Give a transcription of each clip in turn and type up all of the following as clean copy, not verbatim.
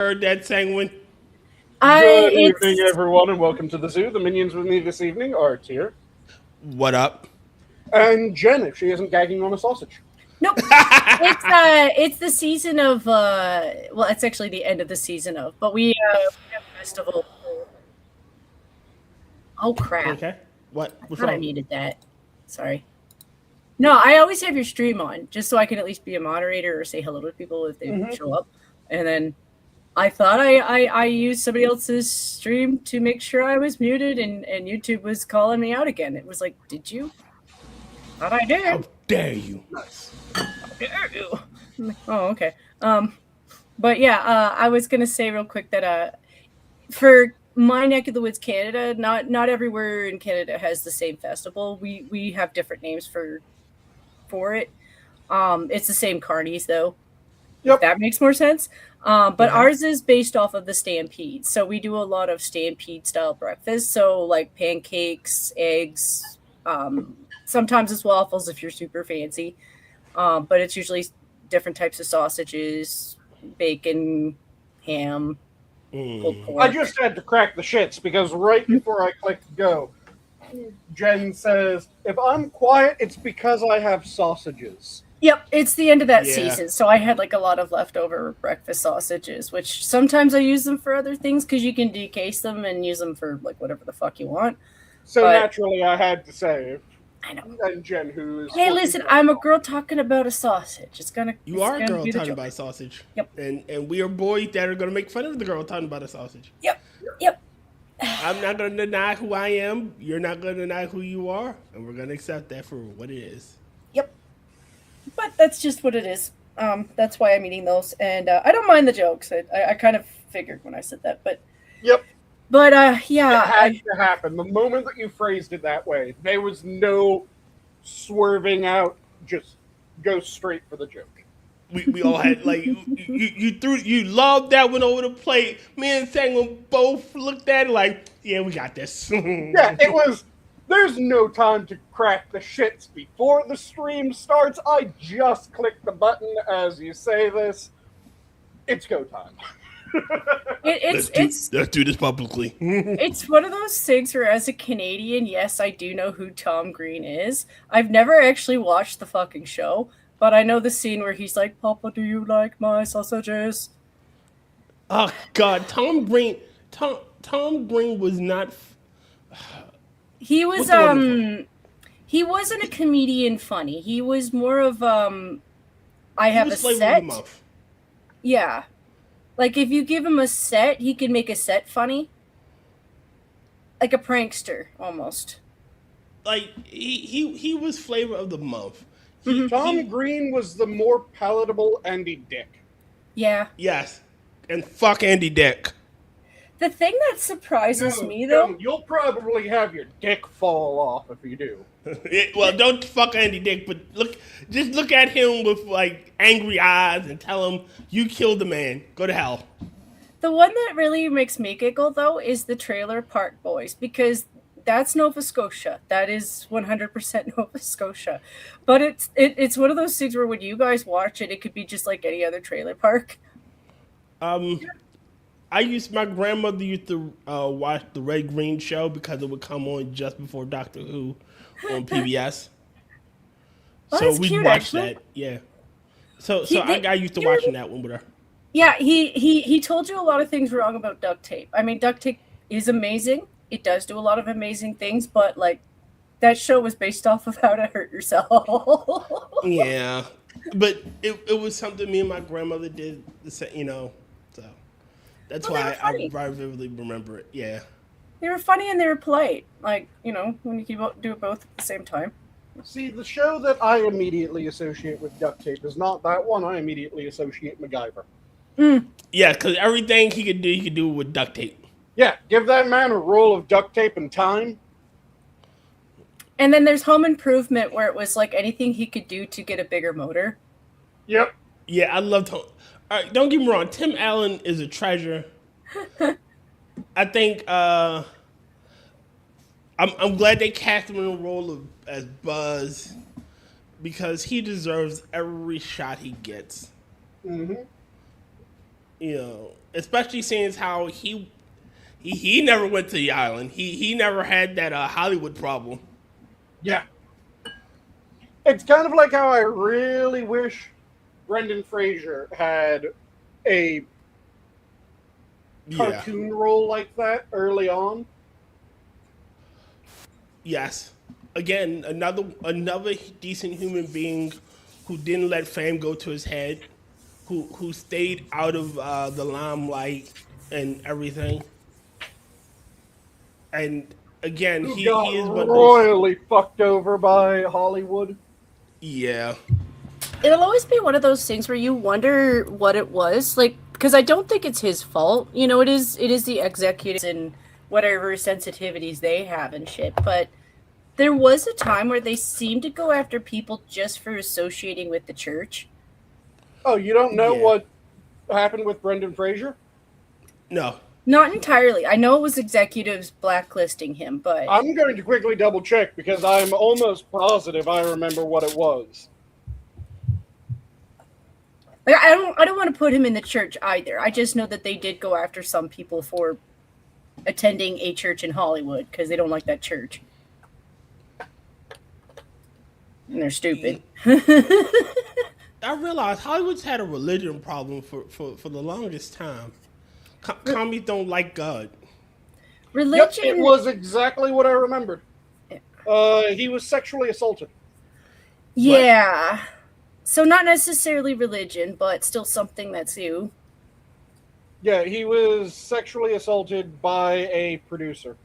Heard that, Sanguine? Good evening, It's everyone, and welcome to the zoo. The minions with me this evening are Tyr What up? and Jen, if she isn't gagging on a sausage. nope. It's the season of well, it's actually the end of the season of, but we have a festival. Oh crap! Okay. What? I What's thought I wrong? needed that. Sorry. No, I always have your stream on just so I can at least be a moderator or say hello to people if they show up. And then I thought I used somebody else's stream to make sure I was muted, and YouTube was calling me out again. It was like, did you? Thought I did. How dare you? Dare you? I'm like, oh, okay. But yeah, I was gonna say real quick that for my neck of the woods, Canada, not everywhere in Canada has the same festival. We have different names for it. It's the same carnies though. Yep. If that makes more sense. But Okay. ours is based off of the stampede. So we do a lot of stampede style breakfast. So like pancakes, eggs, sometimes it's waffles if you're super fancy. But it's usually different types of sausages, bacon, ham, pulled Mm. pork. I just had to crack the shits because right before I clicked go, Jen says, if I'm quiet, it's because I have sausages. Yep, it's the end of that Yeah. season. So I had like a lot of leftover breakfast sausages, which sometimes I use them for other things because you can decase them and use them for like whatever the fuck you want. So But- naturally, I had to say, I know. and Jen, who is. Hey, listen, I'm a girl talking about a sausage. It's gonna. You it's are a gonna girl be the talking joke. about sausage. Yep. And we are boys that are gonna make fun of the girl talking about a sausage. Yep. I'm not gonna deny who I am. You're not gonna deny who you are, and we're gonna accept that for what it is. Yep. But that's just what it is. That's why I'm eating those, and I don't mind the jokes. I kind of figured when I said that, but Yep. but It yeah, had to happen. The moment that you phrased it that way, there was no swerving out. Just go straight for the joke. We all had like you loved that one over the plate. Me and Sanguine both looked at it like, yeah, we got this. Yeah, it was. There's no time to crack the shits before the stream starts. I just clicked the button as you say this. It's go time. it's Let's do this publicly. it's one of those things where, as a Canadian, yes, I do know who Tom Green is. I've never actually watched the fucking show, but I know the scene where he's like, "Papa, do you like my sausages?" Oh God, Tom Green was not. He was What's the word he wasn't a comedian funny. He was more of I He have a was flavor of set. the month. Yeah. Like if you give him a set, he can make a set funny. Like a prankster almost. Like he was flavor of the month. Tom Green was the more palatable Andy Dick. Yeah. Yes, and fuck Andy Dick. The thing that surprises No, me no, though, you'll probably have your dick fall off if you do. Well, don't fuck Andy Dick, but just look at him with like angry eyes and tell him you killed the man. Go to hell. the one that really makes me giggle though is the Trailer Park Boys, because that's Nova Scotia. That is 100% Nova Scotia. But it's one of those things where when you guys watch it, it could be just like any other trailer park. My grandmother used to watch the Red Green Show because it would come on just before Doctor Who on PBS. Oh, So that's we cute, watched actually. that. Yeah. So He- I they- got used to he- watching that one with her. Yeah, he told you a lot of things wrong about duct tape. I mean, duct tape is amazing. It does do a lot of amazing things, but like that show was based off of how to hurt yourself. Yeah, but it was something me and my grandmother did. So that's Well, they why were funny. I vividly remember it. Yeah. They were funny and they were polite. Like, when you can do it both at the same time. See, the show that I immediately associate with duct tape is not that one. I immediately associate MacGyver. Yeah, because everything he could do with duct tape. Yeah, give that man a roll of duct tape and time. And then there's Home Improvement, where it was like anything he could do to get a bigger motor. Yep. Yeah, I loved him. All right, don't get me wrong. Tim Allen is a treasure. I think I'm glad they cast him in the role as Buzz because he deserves every shot he gets. Mm-hmm. You know, especially since how he never went to the island. He never had that Hollywood problem. Yeah. It's kind of like how I really wish Brendan Fraser had a Yeah. cartoon role like that early on. Yes. Again, another decent human being who didn't let fame go to his head, who stayed out of the limelight and everything. And again, Who he got is one of those. royally fucked over by Hollywood. Yeah. It'll always be one of those things where you wonder what it was, like, because I don't think it's his fault. You know, it is the executives and whatever sensitivities they have and shit. But there was a time where they seemed to go after people just for associating with the church. Oh, you don't know Yeah. what happened with Brendan Fraser? No. Not entirely. I know it was executives blacklisting him, but I'm going to quickly double check because I'm almost positive I remember what it was. like, I don't want to put him in the church either. I just know that they did go after some people for attending a church in Hollywood because they don't like that church. And they're stupid. I realized Hollywood's had a religion problem for the longest time. Commies don't like God. Yep, Religion. it was exactly what I remembered. He was sexually assaulted. Yeah. So not necessarily religion, but still something that's you. Yeah, he was sexually assaulted by a producer.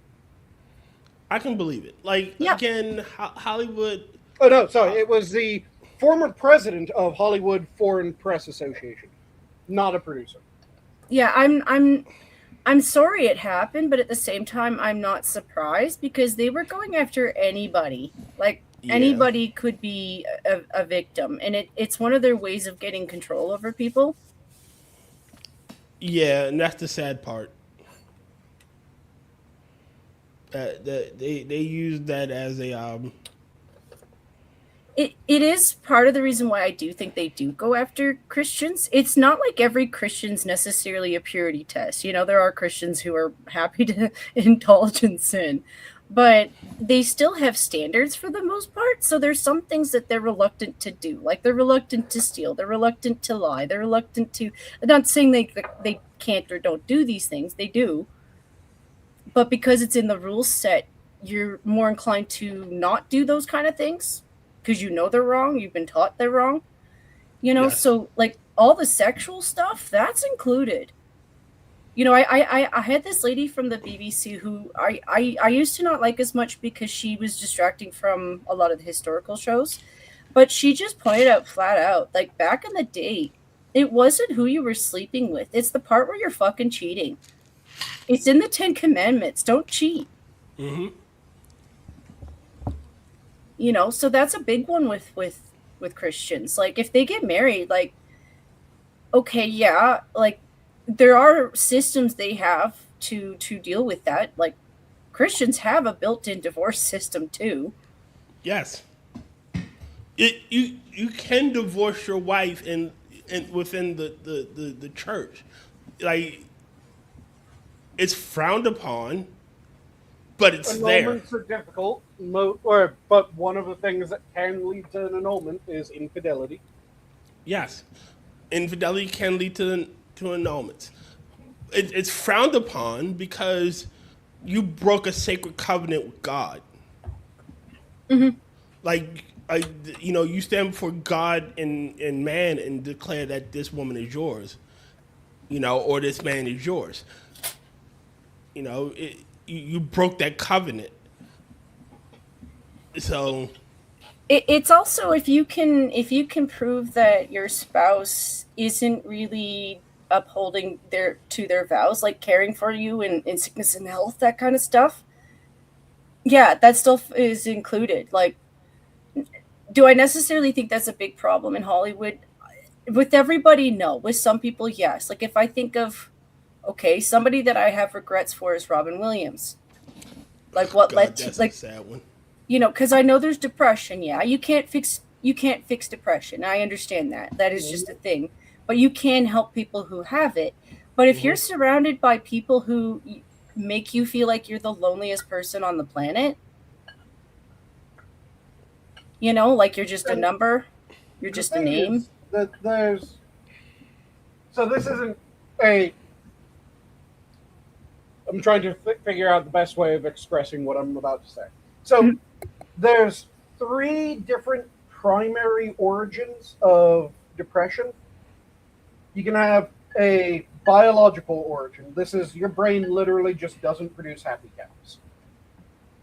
I can believe it. Like Yeah. again, Hollywood. Oh no, sorry, it was the former president of Hollywood Foreign Press Association, not a producer. Yeah, I'm sorry it happened, but at the same time I'm not surprised because they were going after anybody. Like Yeah. anybody could be a victim, and it's one of their ways of getting control over people. Yeah, and that's the sad part. They use that as a It is part of the reason why I do think they do go after Christians. It's not like every Christian's necessarily a purity test. You know, there are Christians who are happy to indulge in sin, but they still have standards for the most part. So there's some things that they're reluctant to do. Like they're reluctant to steal, they're reluctant to lie, they're reluctant to. I'm not saying they can't or don't do these things. They do. But because it's in the rule set, you're more inclined to not do those kind of things because you know they're wrong. You've been taught they're wrong. You know, Yes. so like all the sexual stuff, that's included. You know, I had this lady from the BBC who I used to not like as much because she was distracting from a lot of the historical shows. But she just pointed out flat out, like back in the day, it wasn't who you were sleeping with. It's the part where you're fucking cheating. It's in the 10 Commandments. Don't cheat. Mm-hmm. You know, so that's a big one with Christians. Like if they get married, like okay, yeah, like there are systems they have to deal with that. Like Christians have a built-in divorce system too. Yes. You can divorce your wife in within the church. Like it's frowned upon, but it's there. Annulments are difficult, but one of the things that can lead to an annulment is infidelity. Yes. Infidelity can lead to annulments. It's frowned upon because you broke a sacred covenant with God. Mm-hmm. Like, you stand before God and man and declare that this woman is yours, or this man is yours. You broke that covenant. So It's also if you can prove that your spouse isn't really upholding their vows, like caring for you in sickness and health, that kind of stuff. Yeah, that stuff is included. Like, do I necessarily think that's a big problem in Hollywood? With everybody, no. With some people, yes. Like if I think of, okay, somebody that I have regrets for is Robin Williams. Like what God, led to that's like a sad one. because I know there's depression. Yeah, you can't fix depression. I understand that. That is just a thing. But you can help people who have it. But if you're surrounded by people who make you feel like you're the loneliest person on the planet, you know, like you're just a number, you're just a name. That there's so this isn't a. I'm trying to figure out the best way of expressing what I'm about to say. So there's 3 different primary origins of depression. You can have a biological origin. This is your brain literally just doesn't produce happy chems.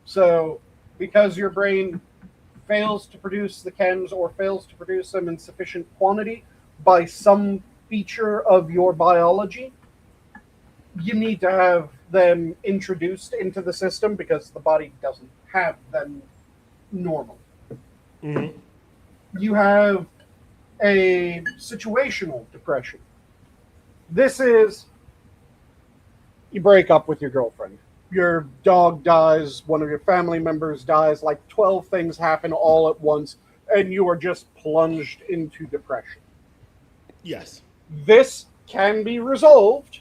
So because your brain fails to produce the chems or fails to produce them in sufficient quantity by some feature of your biology, you need to have them introduced into the system because the body doesn't have them normally. Mm-hmm. You have a situational depression. This is you break up with your girlfriend. Your dog dies, one of your family members dies, like 12 things happen all at once, and you are just plunged into depression. Yes. This can be resolved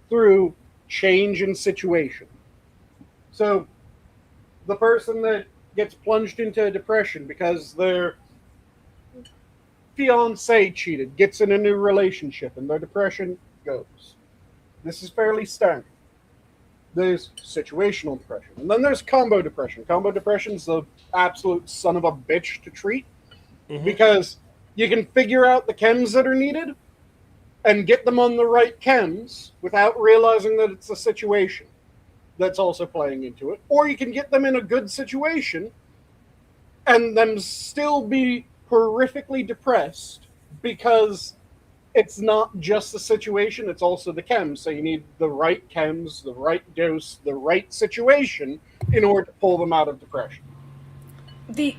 through change in situation. So the person that gets plunged into a depression because their fiance cheated, gets in a new relationship, and their depression goes. This is fairly standard. There's situational depression. And then there's combo depression. Combo depression is the absolute son of a bitch to treat because you can figure out the chems that are needed and get them on the right chems without realizing that it's a situation that's also playing into it. Or you can get them in a good situation and them still be horrifically depressed because it's not just the situation, it's also the chems. So you need the right chems, the right dose, the right situation in order to pull them out of depression. The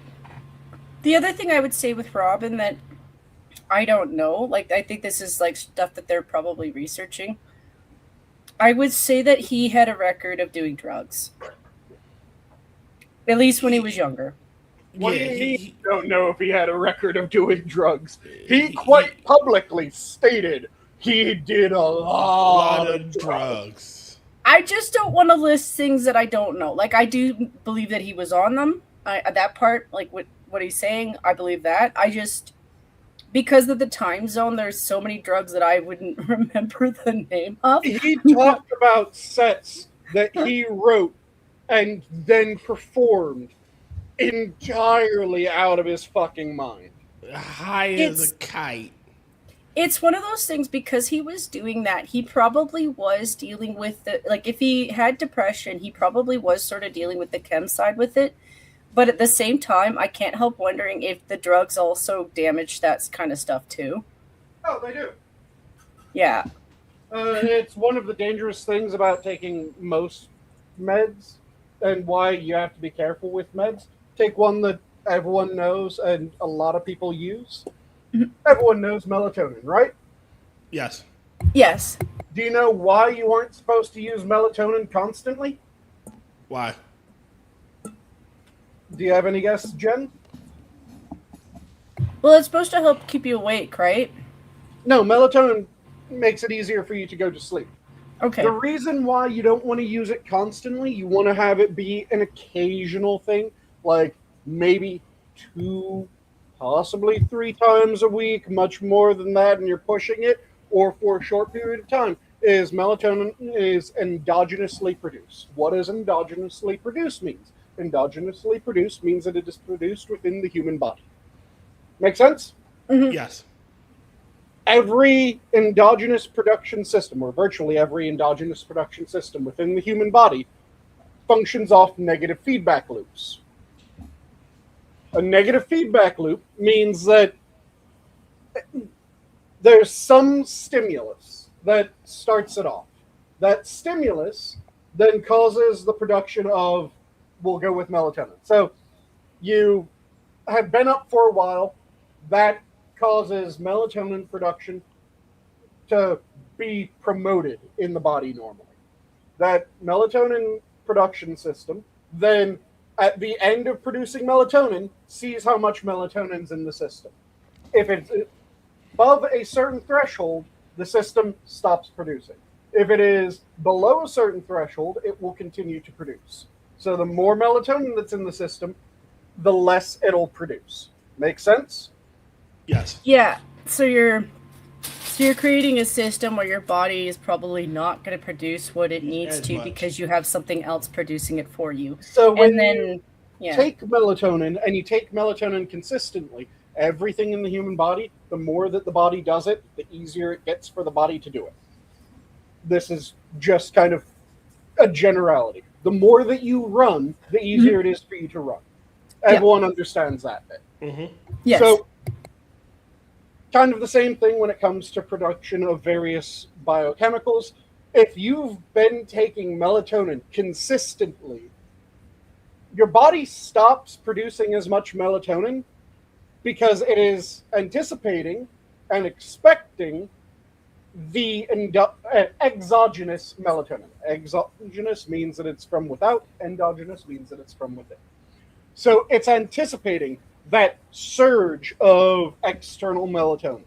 other thing I would say with Robin that I don't know, like I think this is like stuff that they're probably researching. I would say that he had a record of doing drugs. At least when he was younger. What do you mean you don't know if he had a record of doing drugs? He quite publicly stated he did a lot of drugs. I just don't want to list things that I don't know. Like, I do believe that he was on them. That part, like what he's saying, I believe that. I just, because of the time zone, there's so many drugs that I wouldn't remember the name of. He talked about sets that he wrote and then performed entirely out of his fucking mind. High as a kite. It's one of those things because he was doing that. He probably was dealing with the, like, if he had depression, he probably was sort of dealing with the chem side with it. But at the same time, I can't help wondering if the drugs also damage that kind of stuff too. Oh, they do. Yeah. It's one of the dangerous things about taking most meds and why you have to be careful with meds. Take one that everyone knows and a lot of people use. Everyone knows melatonin, right? Yes. Yes. Do you know why you aren't supposed to use melatonin constantly? Why? Do you have any guesses, Jen? Well, it's supposed to help keep you awake, right? No, melatonin makes it easier for you to go to sleep. Okay. The reason why you don't want to use it constantly, you want to have it be an occasional thing, like maybe 2, possibly 3 times a week, much more than that, and you're pushing it, or for a short period of time, is melatonin is endogenously produced. What does endogenously produced means? Endogenously produced means that it is produced within the human body. Make sense? Mm-hmm. Yes. Every endogenous production system, or virtually every endogenous production system within the human body, functions off negative feedback loops. A negative feedback loop means that there's some stimulus that starts it off. That stimulus then causes the production of, we'll go with melatonin. So you have been up for a while, that causes melatonin production to be promoted in the body normally. That melatonin production system then, at the end of producing melatonin, sees how much melatonin's in the system. If it's above a certain threshold, the system stops producing. If it is below a certain threshold, it will continue to produce. So the more melatonin that's in the system, the less it'll produce. Make sense? Yes. Yeah. So you're creating a system where your body is probably not going to produce what it needs As to much. because you have something else producing it for you. So when And then you yeah. take melatonin and you take melatonin consistently, everything in the human body, the more that the body does it, the easier it gets for the body to do it. This is just kind of a generality. The more that you run, the easier it is for you to run. Everyone understands that bit. Mm-hmm. Yes. So, kind of the same thing when it comes to production of various biochemicals. If you've been taking melatonin consistently, your body stops producing as much melatonin because it is anticipating and expecting the exogenous melatonin. Exogenous means that it's from without, endogenous means that it's from within. So it's anticipating that surge of external melatonin,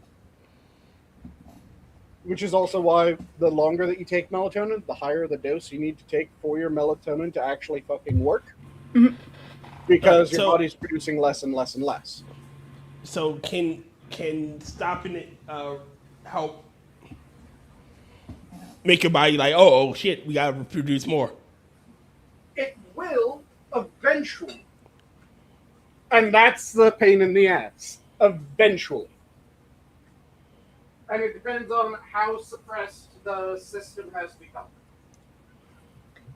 which is also why the longer that you take melatonin, the higher the dose you need to take for your melatonin to actually fucking work. Mhm. Because your So- body's producing less and less and less. So can stopping it help make your body like, oh shit, we gotta produce more? It will eventually. And that's the pain in the ass. Eventually. And it depends on how suppressed the system has become.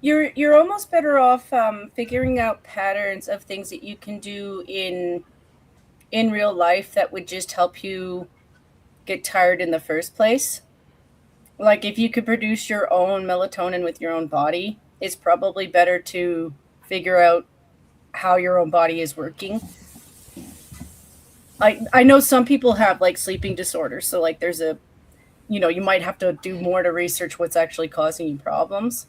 You're almost better off figuring out patterns of things that you can do in real life that would just help you get tired in the first place. Like if you could produce your own melatonin with your own body, it's probably better to figure out how your own body is working. I know some people have like sleeping disorders, so like there's a you might have to do more to research what's actually causing you problems.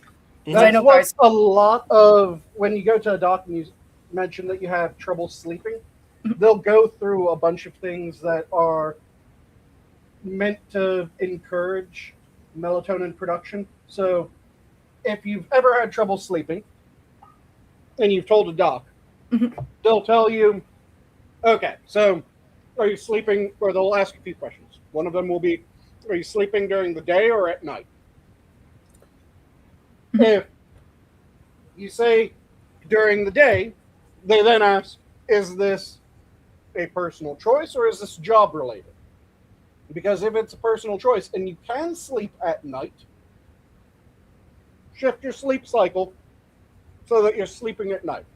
I That's know what guys. a lot of, when you go to a doctor and you mention that you have trouble sleeping, they'll go through a bunch of things that are meant to encourage melatonin production. So if you've ever had trouble sleeping and you've told a doc, they'll tell you, okay, so are you sleeping, or they'll ask a few questions. One of them will be, are you sleeping during the day or at night? If you say during the day, they then ask, is this a personal choice or is this job related? Because if it's a personal choice and you can sleep at night, shift your sleep cycle so that you're sleeping at night.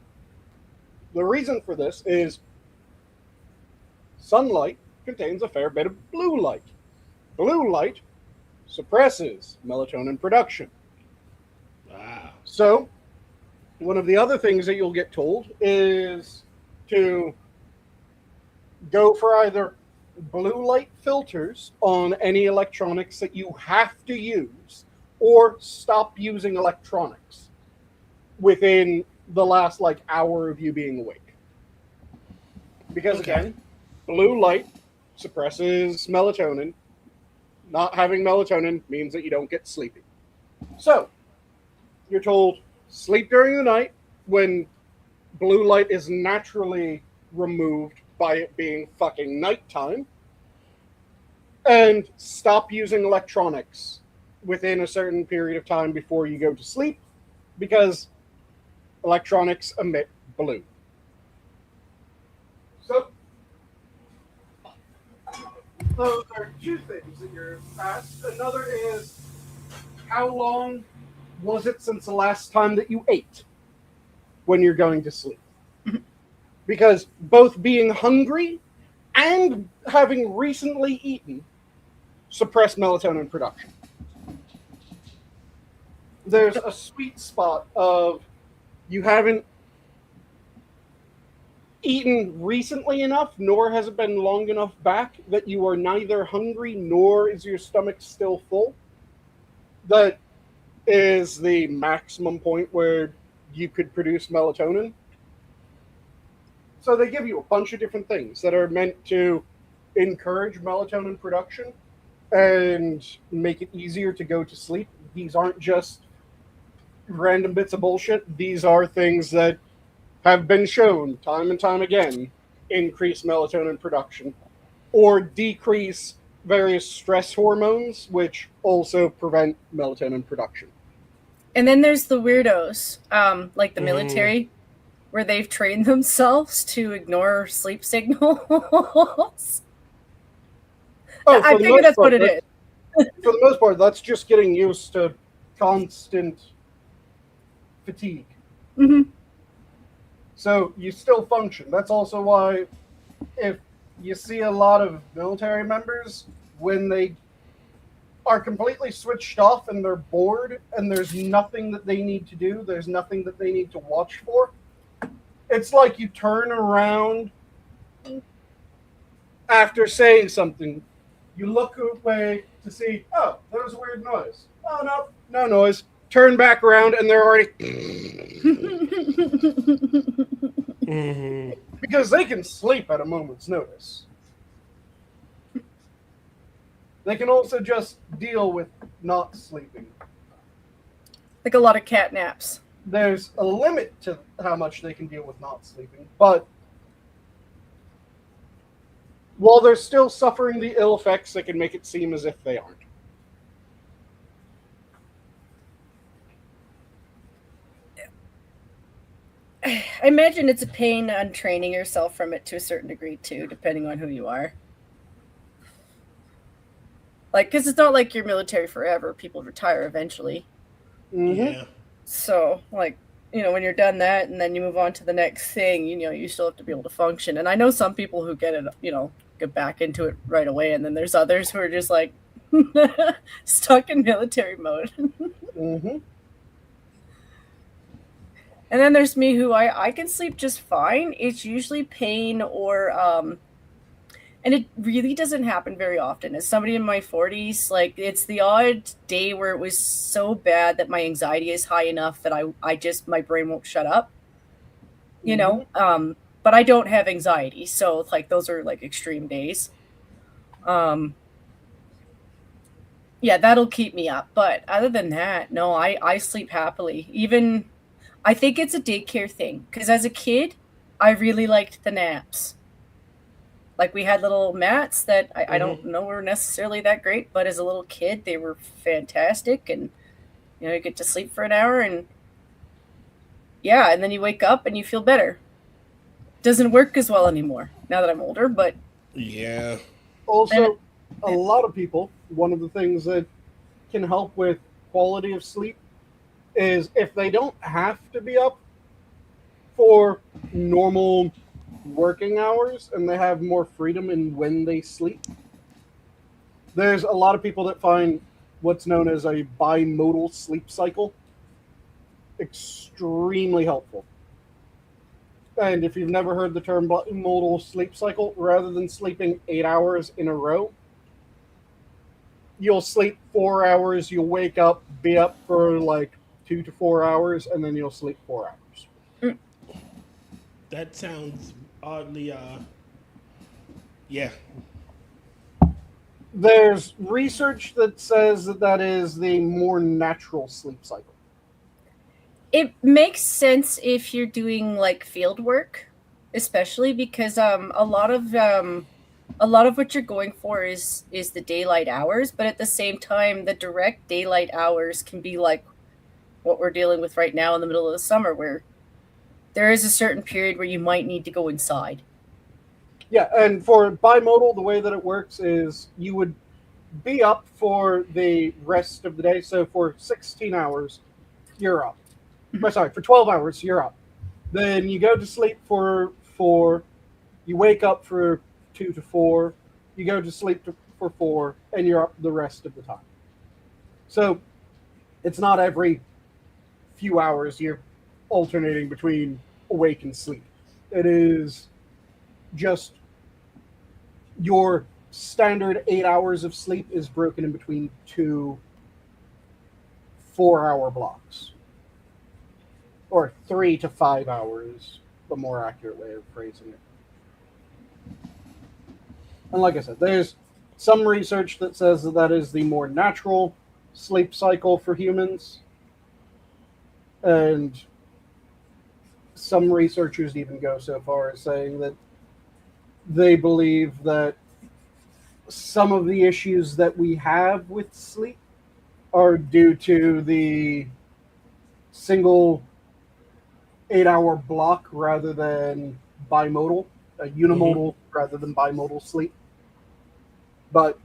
The reason for this is sunlight contains a fair bit of blue light. Blue light suppresses melatonin production. Wow. So, one of the other things that you'll get told is to go for either blue light filters on any electronics that you have to use, or stop using electronics within the last hour of you being awake. Because again, blue light suppresses melatonin. Not having melatonin means that you don't get sleepy. So, you're told sleep during the night when blue light is naturally removed by it being fucking nighttime, and stop using electronics within a certain period of time before you go to sleep, because electronics emit blue. So, those are two things that you're asked. Another is, how long was it since the last time that you ate when you're going to sleep? Because both being hungry and having recently eaten suppress melatonin production. There's a sweet spot of you haven't eaten recently enough, nor has it been long enough back that you are neither hungry nor is your stomach still full. That is the maximum point where you could produce melatonin. So they give you a bunch of different things that are meant to encourage melatonin production and make it easier to go to sleep. these aren't just random bits of bullshit. These are things that have been shown time and time again increase melatonin production or decrease various stress hormones, which also prevent melatonin production. And then there's the weirdos, like the military, where they've trained themselves to ignore sleep signals. I figure that's what it is. For the most part, that's just getting used to constant fatigue. Mm-hmm. So you still function. That's also why if you see a lot of military members, when they are completely switched off and they're bored and there's nothing that they need to do, there's nothing that they need to watch for, it's like you turn around after saying something. You look away to see, oh, there was a weird noise. Oh, no, no noise. Turn back around and they're already... Because they can sleep at a moment's notice. They can also just deal with not sleeping. Like a lot of cat naps. There's a limit to how much they can deal with not sleeping, but while they're still suffering the ill effects, they can make it seem as if they aren't. I imagine it's a pain untraining yourself from it to a certain degree too, depending on who you are. Like, because it's not like you're military forever. People retire eventually. Mm-hmm. Yeah. So, like, you know, when you're done that and then you move on to the next thing, you know, you still have to be able to function. And I know some people who get it, you know, get back into it right away. And then there's others who are just like stuck in military mode. Mm-hmm. And then there's me who I can sleep just fine. It's usually pain or, and it really doesn't happen very often. As somebody in my 40s, like it's the odd day where it was so bad that my anxiety is high enough that I just, my brain won't shut up, you know? But I don't have anxiety. So like those are like extreme days. Yeah, that'll keep me up. But other than that, no, I sleep happily. Even, I think it's a daycare thing. Because as a kid, I really liked the naps. Like we had little mats that I don't know were necessarily that great, but as a little kid, they were fantastic. And, you know, you get to sleep for an hour and yeah, and then you wake up and you feel better. Doesn't work as well anymore now that I'm older, but yeah. Also, a lot of people, one of the things that can help with quality of sleep is if they don't have to be up for normal working hours and they have more freedom in when they sleep. There's a lot of people that find what's known as a bimodal sleep cycle extremely helpful. And if you've never heard the term bimodal sleep cycle, rather than sleeping 8 hours in a row, you'll sleep 4 hours, you'll wake up, be up for like 2 to 4 hours, and then you'll sleep 4 hours. That sounds oddly, yeah. There's research that says that that is the more natural sleep cycle. it makes sense if you're doing like field work, especially because a lot of what you're going for is the daylight hours, but at the same time the direct daylight hours can be like what we're dealing with right now in the middle of the summer, where there is a certain period where you might need to go inside. Yeah, and for bimodal, the way that it works is you would be up for the rest of the day. So for 16 hours, you're up. Sorry, for 12 hours, you're up. Then you go to sleep for 4. You wake up for 2 to 4. You go to sleep for 4, and you're up the rest of the time. So it's not every few hours you're alternating between awake and sleep. It is just your standard 8 hours of sleep is broken in between 2 4-hour blocks. Or 3 to 5 hours, the more accurate way of phrasing it. And like I said, there's some research that says that that is the more natural sleep cycle for humans. And some researchers even go so far as saying that they believe that some of the issues that we have with sleep are due to the single 8-hour block rather than bimodal, unimodal rather than bimodal sleep. But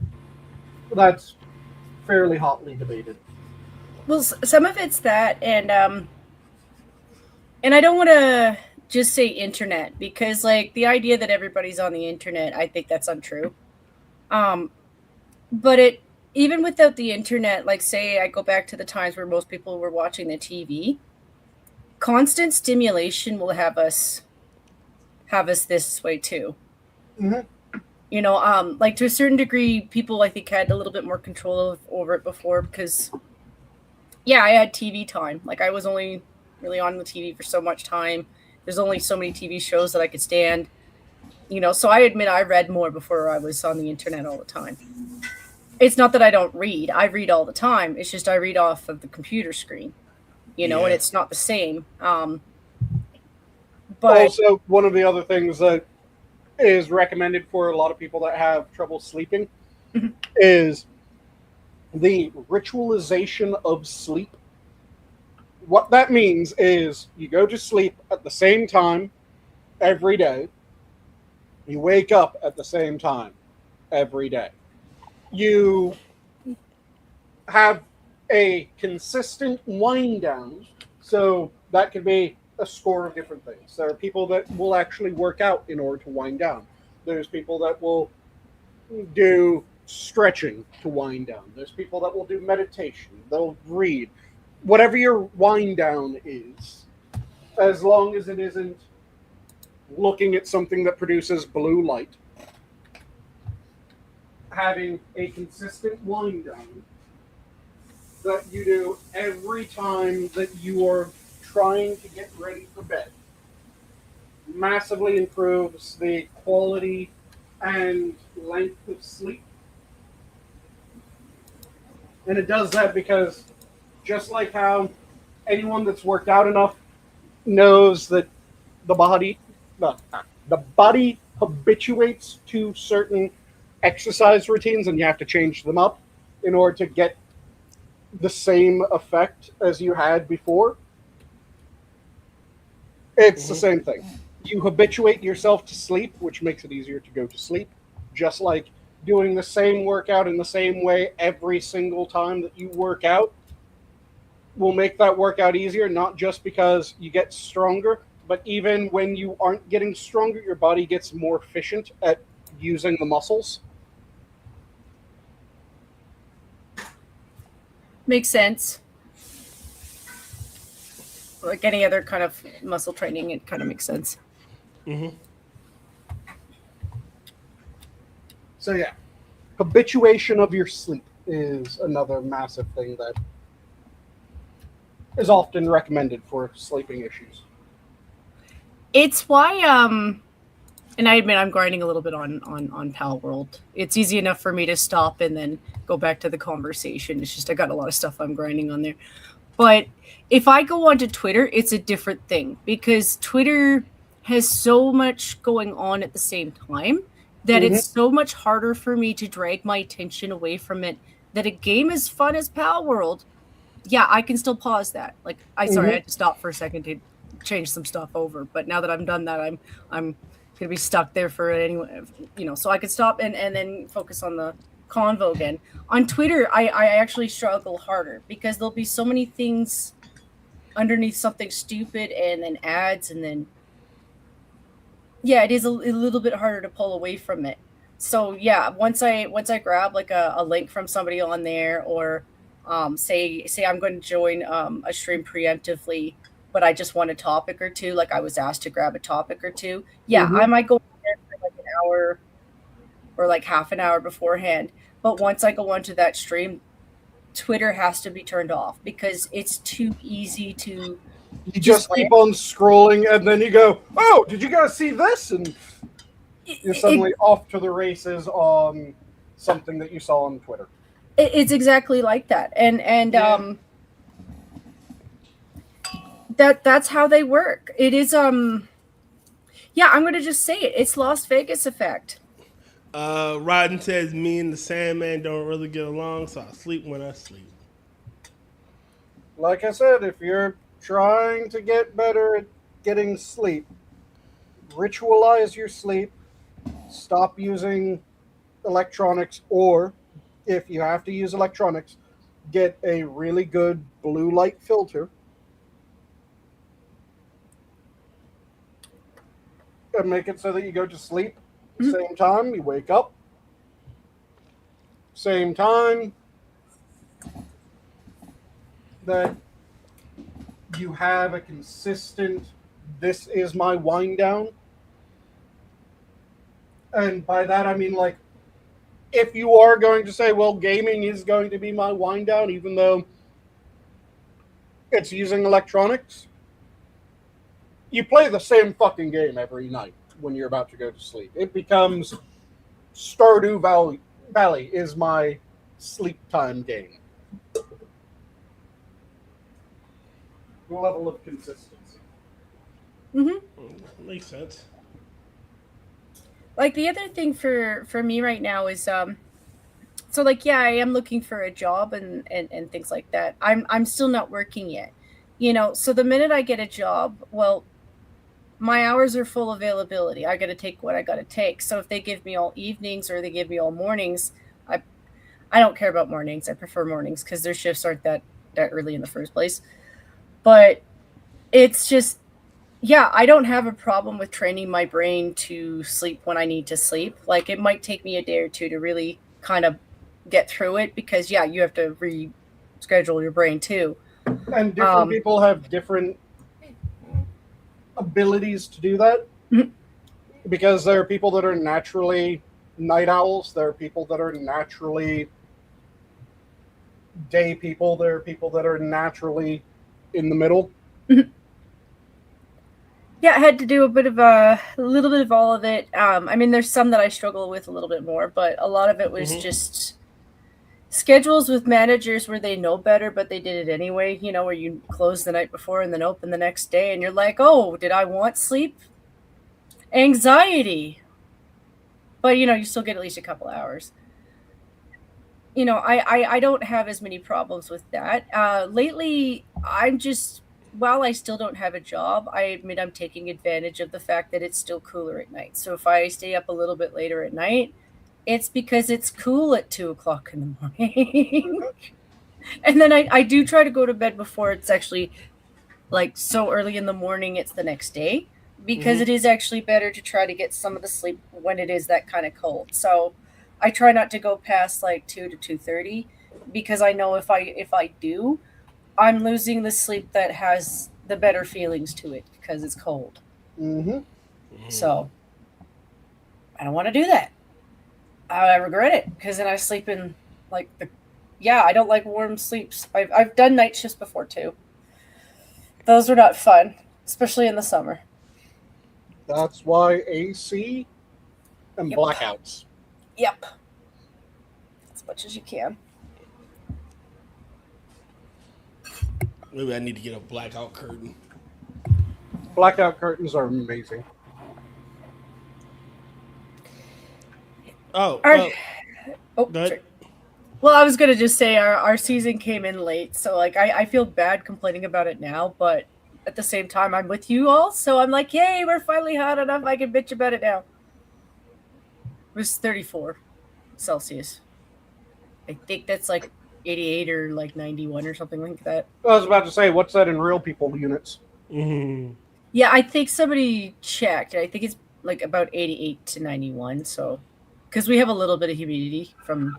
that's fairly hotly debated. Well, some of it's that, and I don't want to just say internet, because like the idea that everybody's on the internet, I think that's untrue. But it, even without the internet, like say I go back to the times where most people were watching the TV, constant stimulation will have us this way too. You know, like to a certain degree, people I think had a little bit more control over it before, because yeah, I had TV time. Like I was only really on the TV for so much time. There's only so many TV shows that I could stand. You know, so I admit I read more before I was on the internet all the time. It's not that I don't read. I read all the time. It's just I read off of the computer screen, you know, and it's not the same. But also, one of the other things that is recommended for a lot of people that have trouble sleeping is the ritualization of sleep. What that means is you go to sleep at the same time every day. You wake up at the same time every day. You have a consistent wind down. So that could be a score of different things. There are people that will actually work out in order to wind down. There's people that will do stretching to wind down. There's people that will do meditation. They'll read. Whatever your wind down is, as long as it isn't looking at something that produces blue light, having a consistent wind down that you do every time that you are trying to get ready for bed massively improves the quality and length of sleep. And it does that because just like how anyone that's worked out enough knows that the body habituates to certain exercise routines and you have to change them up in order to get the same effect as you had before. It's the same thing. You habituate yourself to sleep, which makes it easier to go to sleep. Just like doing the same workout in the same way every single time that you work out will make that workout easier, not just because you get stronger, but even when you aren't getting stronger, your body gets more efficient at using the muscles. makes sense. Like any other kind of muscle training, it kind of makes sense. So yeah, habituation of your sleep is another massive thing that is often recommended for sleeping issues. It's why, and I admit I'm grinding a little bit on Pal World. It's easy enough for me to stop and then go back to the conversation. It's just I got a lot of stuff I'm grinding on there. But if I go onto Twitter, it's a different thing because Twitter has so much going on at the same time that it's so much harder for me to drag my attention away from it. That a game as fun as Pal World, yeah, I can still pause that. Like, sorry, I had to stop for a second to change some stuff over. But now that I've done that, I'm gonna be stuck there for anyway, you know. So I could stop and then focus on the convo again. On Twitter, I actually struggle harder because there'll be so many things underneath something stupid and then ads and then yeah, it is a little bit harder to pull away from it. So yeah, once I grab like a link from somebody on there or say I'm going to join a stream preemptively, but I just want a topic or two, like I was asked to grab a topic or two. Yeah, I might go there for like an hour or like half an hour beforehand. But once I go onto that stream, Twitter has to be turned off because it's too easy to. You just keep on scrolling, and then you go, "Oh, did you guys see this?" And you're suddenly off to the races on something that you saw on Twitter. It's exactly like that, and Yeah. that's how they work. It is yeah, I'm gonna just say it. It's Las Vegas effect. Rodden says me and the Sandman don't really get along, so I sleep when I sleep. Like I said, if you're trying to get better at getting sleep, ritualize your sleep, stop using electronics, or if you have to use electronics, get a really good blue light filter and make it so that you go to sleep same time, you wake up, same time, that you have a consistent, this is my wind down. And by that, I mean, like, if you are going to say, well, gaming is going to be my wind down, even though it's using electronics, you play the same fucking game every night when you're about to go to sleep. It becomes Stardew Valley is my sleep time game. Level of consistency. Makes sense. Like the other thing for me right now is so like yeah, I am looking for a job and things like that. I'm still not working yet. So the minute I get a job, well, my hours are full availability. I got to take what I got to take. So if they give me all evenings or they give me all mornings, I don't care about mornings. I prefer mornings because their shifts aren't that early in the first place. But it's just yeah, I don't have a problem with training my brain to sleep when I need to sleep. Like it might take me a day or two to really kind of get through it because yeah, you have to reschedule your brain too. And different Um, people have different abilities to do that because there are people that are naturally night owls, there are people that are naturally day people, there are people that are naturally in the middle. yeah, I had to do a little bit of all of it. I mean, there's some that I struggle with a little bit more, but a lot of it was just schedules with managers where they know better, but they did it anyway. Where you close the night before and then open the next day, and you're like, oh, did I want sleep? Anxiety. But you still get at least a couple hours. I don't have as many problems with that. Lately, I'm just while I still don't have a job, I admit I'm taking advantage of the fact that it's still cooler at night. So if I stay up a little bit later at night, it's because it's cool at 2 o'clock in the morning. And then I do try to go to bed before it's actually like so early in the morning it's the next day because it is actually better to try to get some of the sleep when it is that kind of cold. So I try not to go past like 2 to 2:30 because I know if I do, I'm losing the sleep that has the better feelings to it because it's cold. Mm-hmm. So I don't want to do that. I regret it because then I sleep in like I don't like warm sleeps. I've done night shifts before too. Those are not fun, especially in the summer. That's why AC and Yep. blackouts. Yep. As much as you can. Maybe I need to get a blackout curtain. Blackout curtains are amazing. Oh, Oh, good. sorry. Well, I was gonna just say our season came in late, so like I feel bad complaining about it now, but at the same time I'm with you all, so I'm like, yay, we're finally hot enough. I can bitch about it now. It was 34 Celsius. I think that's like 88 or like 91 or something like that. I was about to say, what's that in real people units? Yeah, I think somebody checked. I think it's like about 88 to 91. So, because we have a little bit of humidity from.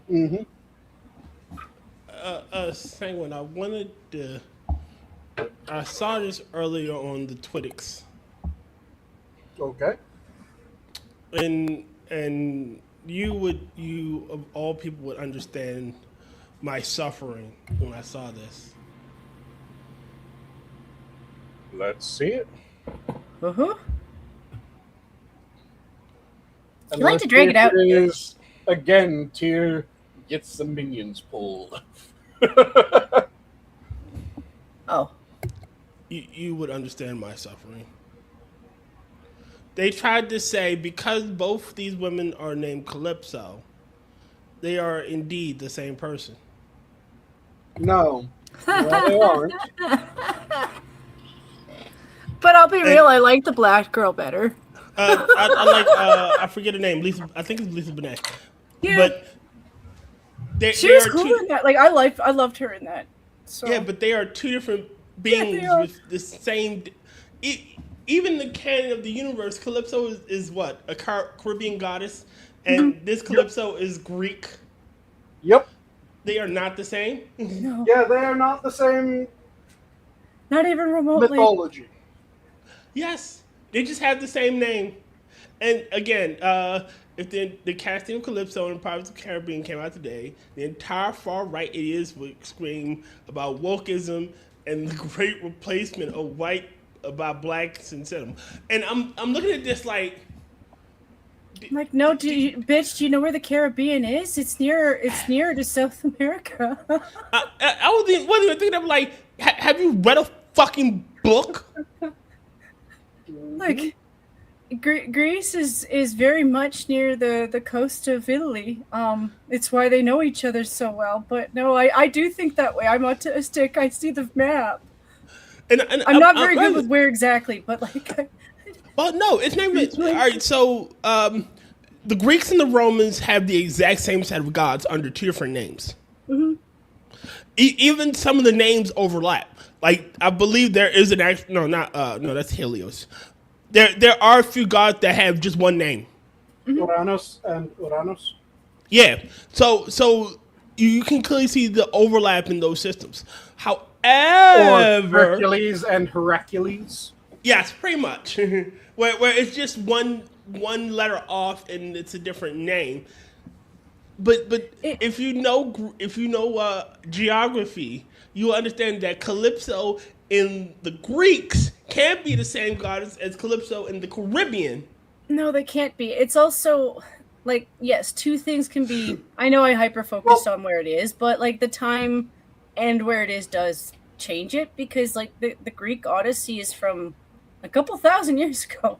Sanguine, I wanted to. I saw this earlier on the Twittix, Okay. and you of all people would understand my suffering when I saw this. Let's see it. Uh-huh. And You like to drag it out. Is again to gets some minions pulled. Oh. You would understand my suffering. They tried to say because both these women are named Calypso, they are indeed the same person. No, they aren't. But I'll be real, I like the black girl better. I like I forget her name. Lisa, I think it's Lisa Bonet. Yeah. But She they was are cool two. in that. Like I loved her in that. So Yeah, but they are two different Yeah, beings they are. with the same. Even the canon of the universe, Calypso is what, a Caribbean goddess, and this Calypso is Greek. Yep. They are not the same. no, Yeah, they are not the same not even remotely. mythology. Yes, they just have the same name. And again, if the casting of Calypso in Pirates of the Caribbean came out today, the entire far right idiots would scream about wokeism and the great replacement of white by blacks in cinema. And I'm looking at this like, I'm like, no, bitch, do you know where the Caribbean is? It's near to South America. I wasn't even thinking of like, have you read a fucking book? Like, Greece is very much near the coast of Italy. It's why they know each other so well. But no, I do think that way. I'm autistic. I see the map. And I'm not very good with where exactly, but like. Well, no, it's not even. All right, so the Greeks and the Romans have the exact same set of gods under two different names. Mm-hmm. Even some of the names overlap. Like I believe there is an actual no, that's Helios. There are a few gods that have just one name. Uranus and Uranus. Yeah, so you can clearly see the overlap in those systems. Or However, Hercules and Hercules. yes, pretty much. where it's just one letter off and it's a different name. But if you know geography, you understand that Calypso in the Greeks can't be the same goddess as Calypso in the Caribbean. No, they can't be. It's also like, yes, two things can be. I know I hyper focused on where it is, but like the time and where it is does change it because like the Greek Odyssey is from a couple thousand years ago.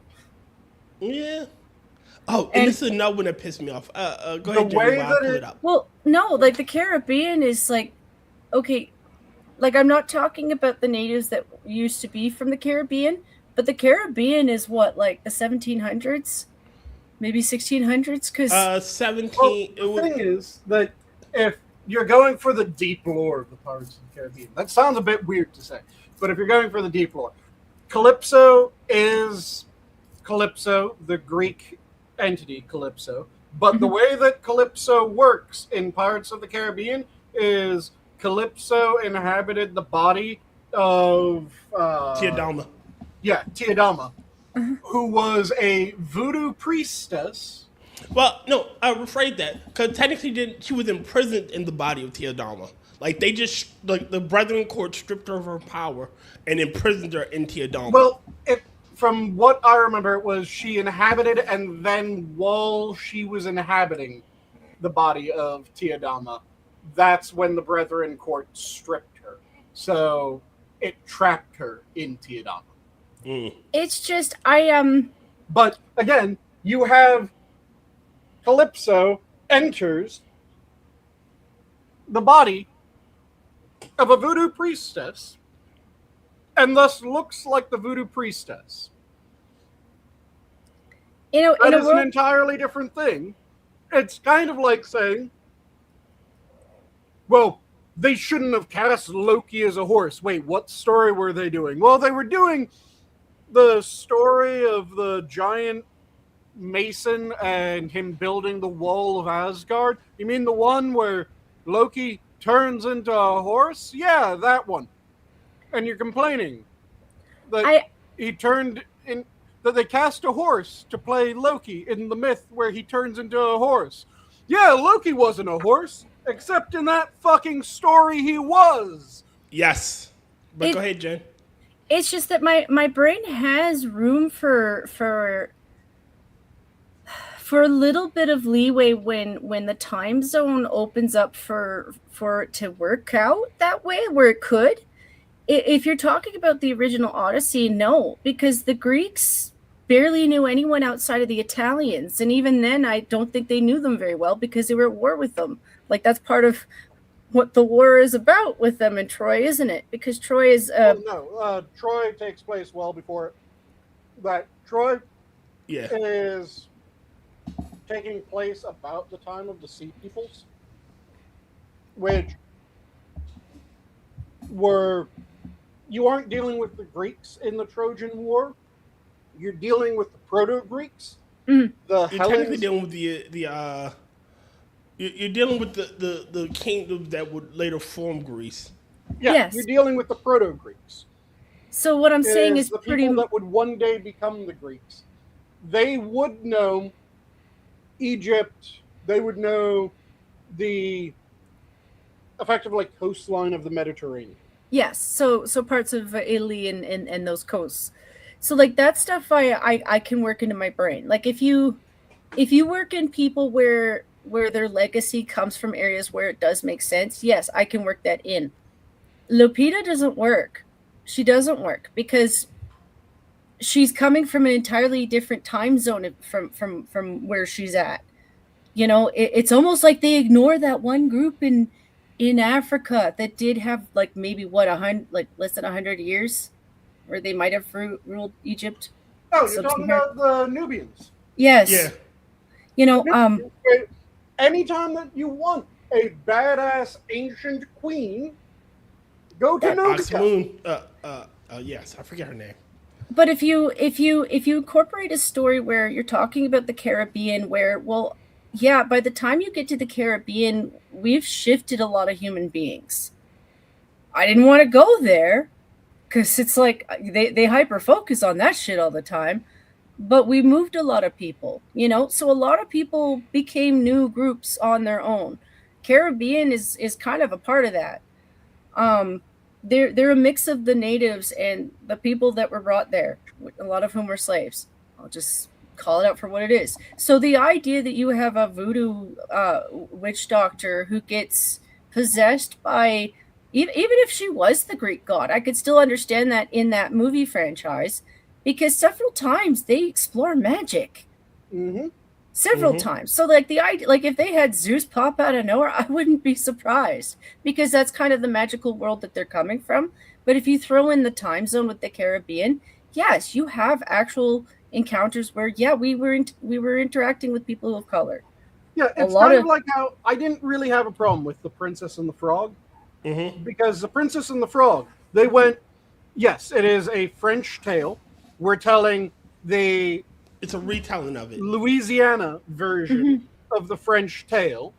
Yeah. Oh, and this is another one that pissed me off. Go ahead, Jenny, way while I that pull it- it up. Well, no, like the Caribbean is like, okay, like I'm not talking about the natives that used to be from the Caribbean, but the Caribbean is what, like the 1700s, maybe 1600s, because 17. Well, the thing is that if you're going for the deep lore of the Pirates of the Caribbean, that sounds a bit weird to say, but if you're going for the deep lore, Calypso is Calypso, the Greek entity Calypso, but the way that Calypso works in Pirates of the Caribbean is Calypso inhabited the body of Tiadama. Yeah, Tiadama, who was a voodoo priestess. Well, no, I rephrase that because technically she was imprisoned in the body of Tiadama. Like they just like the Brethren Court stripped her of her power and imprisoned her in Tiadama. Well, from what I remember, it was she inhabited, and then while she was inhabiting the body of Tiadama, that's when the Brethren Court stripped her. So it trapped her in Tiadama. it's just But again, you have Calypso enters the body of a voodoo priestess and thus looks like the voodoo priestess. in That a is an world. entirely different thing. It's kind of like saying, well, they shouldn't have cast Loki as a horse. Wait, what story were they doing? Well, they were doing the story of the giant mason and him building the wall of Asgard. You mean the one where Loki turns into a horse? Yeah, that one. And you're complaining that he turned in, that they cast a horse to play Loki in the myth where he turns into a horse. Yeah, Loki wasn't a horse, except in that fucking story he was. Yes, but go ahead, Jen. It's just that my brain has room for for a little bit of leeway when the time zone opens up for it to work out that way, where it could. If you're talking about the original Odyssey, no, because the Greeks barely knew anyone outside of the Italians, and even then I don't think they knew them very well because they were at war with them. Like, that's part of what the war is about with them in Troy, isn't it? Because Troy is Troy takes place well before that. Troy is taking place about the time of the Sea Peoples, which were, you aren't dealing with the Greeks in the Trojan War. You're dealing with the Proto-Greeks. Mm-hmm. You're technically dealing with you're dealing with the kingdom that would later form Greece. Yeah, yes. You're dealing with the Proto-Greeks. So what I'm saying is the pretty people that would one day become the Greeks. They would know Egypt. They would know the effectively coastline of the Mediterranean. Yes, so parts of Italy and those coasts. So like that stuff I can work into my brain. Like if you work in people where their legacy comes from areas where it does make sense, yes, I can work that in. Lupita doesn't work. She doesn't work because she's coming from an entirely different time zone from where she's at. You know, it's almost like they ignore that one group in Africa that did have like maybe less than 100 years, where they might have ruled Egypt. Oh, you're talking about the Nubians. Yes. Yeah. You know, anytime that you want a badass ancient queen, go to Nubia. Yes, I forget her name. But if you incorporate a story where you're talking about the Caribbean, where, well, yeah, by the time you get to the Caribbean, we've shifted a lot of human beings. I didn't want to go there because it's like they hyper focus on that shit all the time. But we moved a lot of people, you know, so a lot of people became new groups on their own. Caribbean is kind of a part of that. They're a mix of the natives and the people that were brought there, a lot of whom were slaves. I'll just call it out for what it is. So the idea that you have a voodoo witch doctor who gets possessed by, even if she was the Greek god, I could still understand that in that movie franchise, because several times they explore magic. Mm-hmm. Several times. So like the idea, like if they had Zeus pop out of nowhere, I wouldn't be surprised, because that's kind of the magical world that they're coming from. But if you throw in the time zone with the Caribbean, yes, you have actual encounters where, yeah, we were interacting with people of color. Yeah, it's kind of like how I didn't really have a problem with The Princess and the Frog, because The Princess and the Frog, they went, yes, it is a French tale. We're telling it's a retelling of it. Louisiana version of the French tale.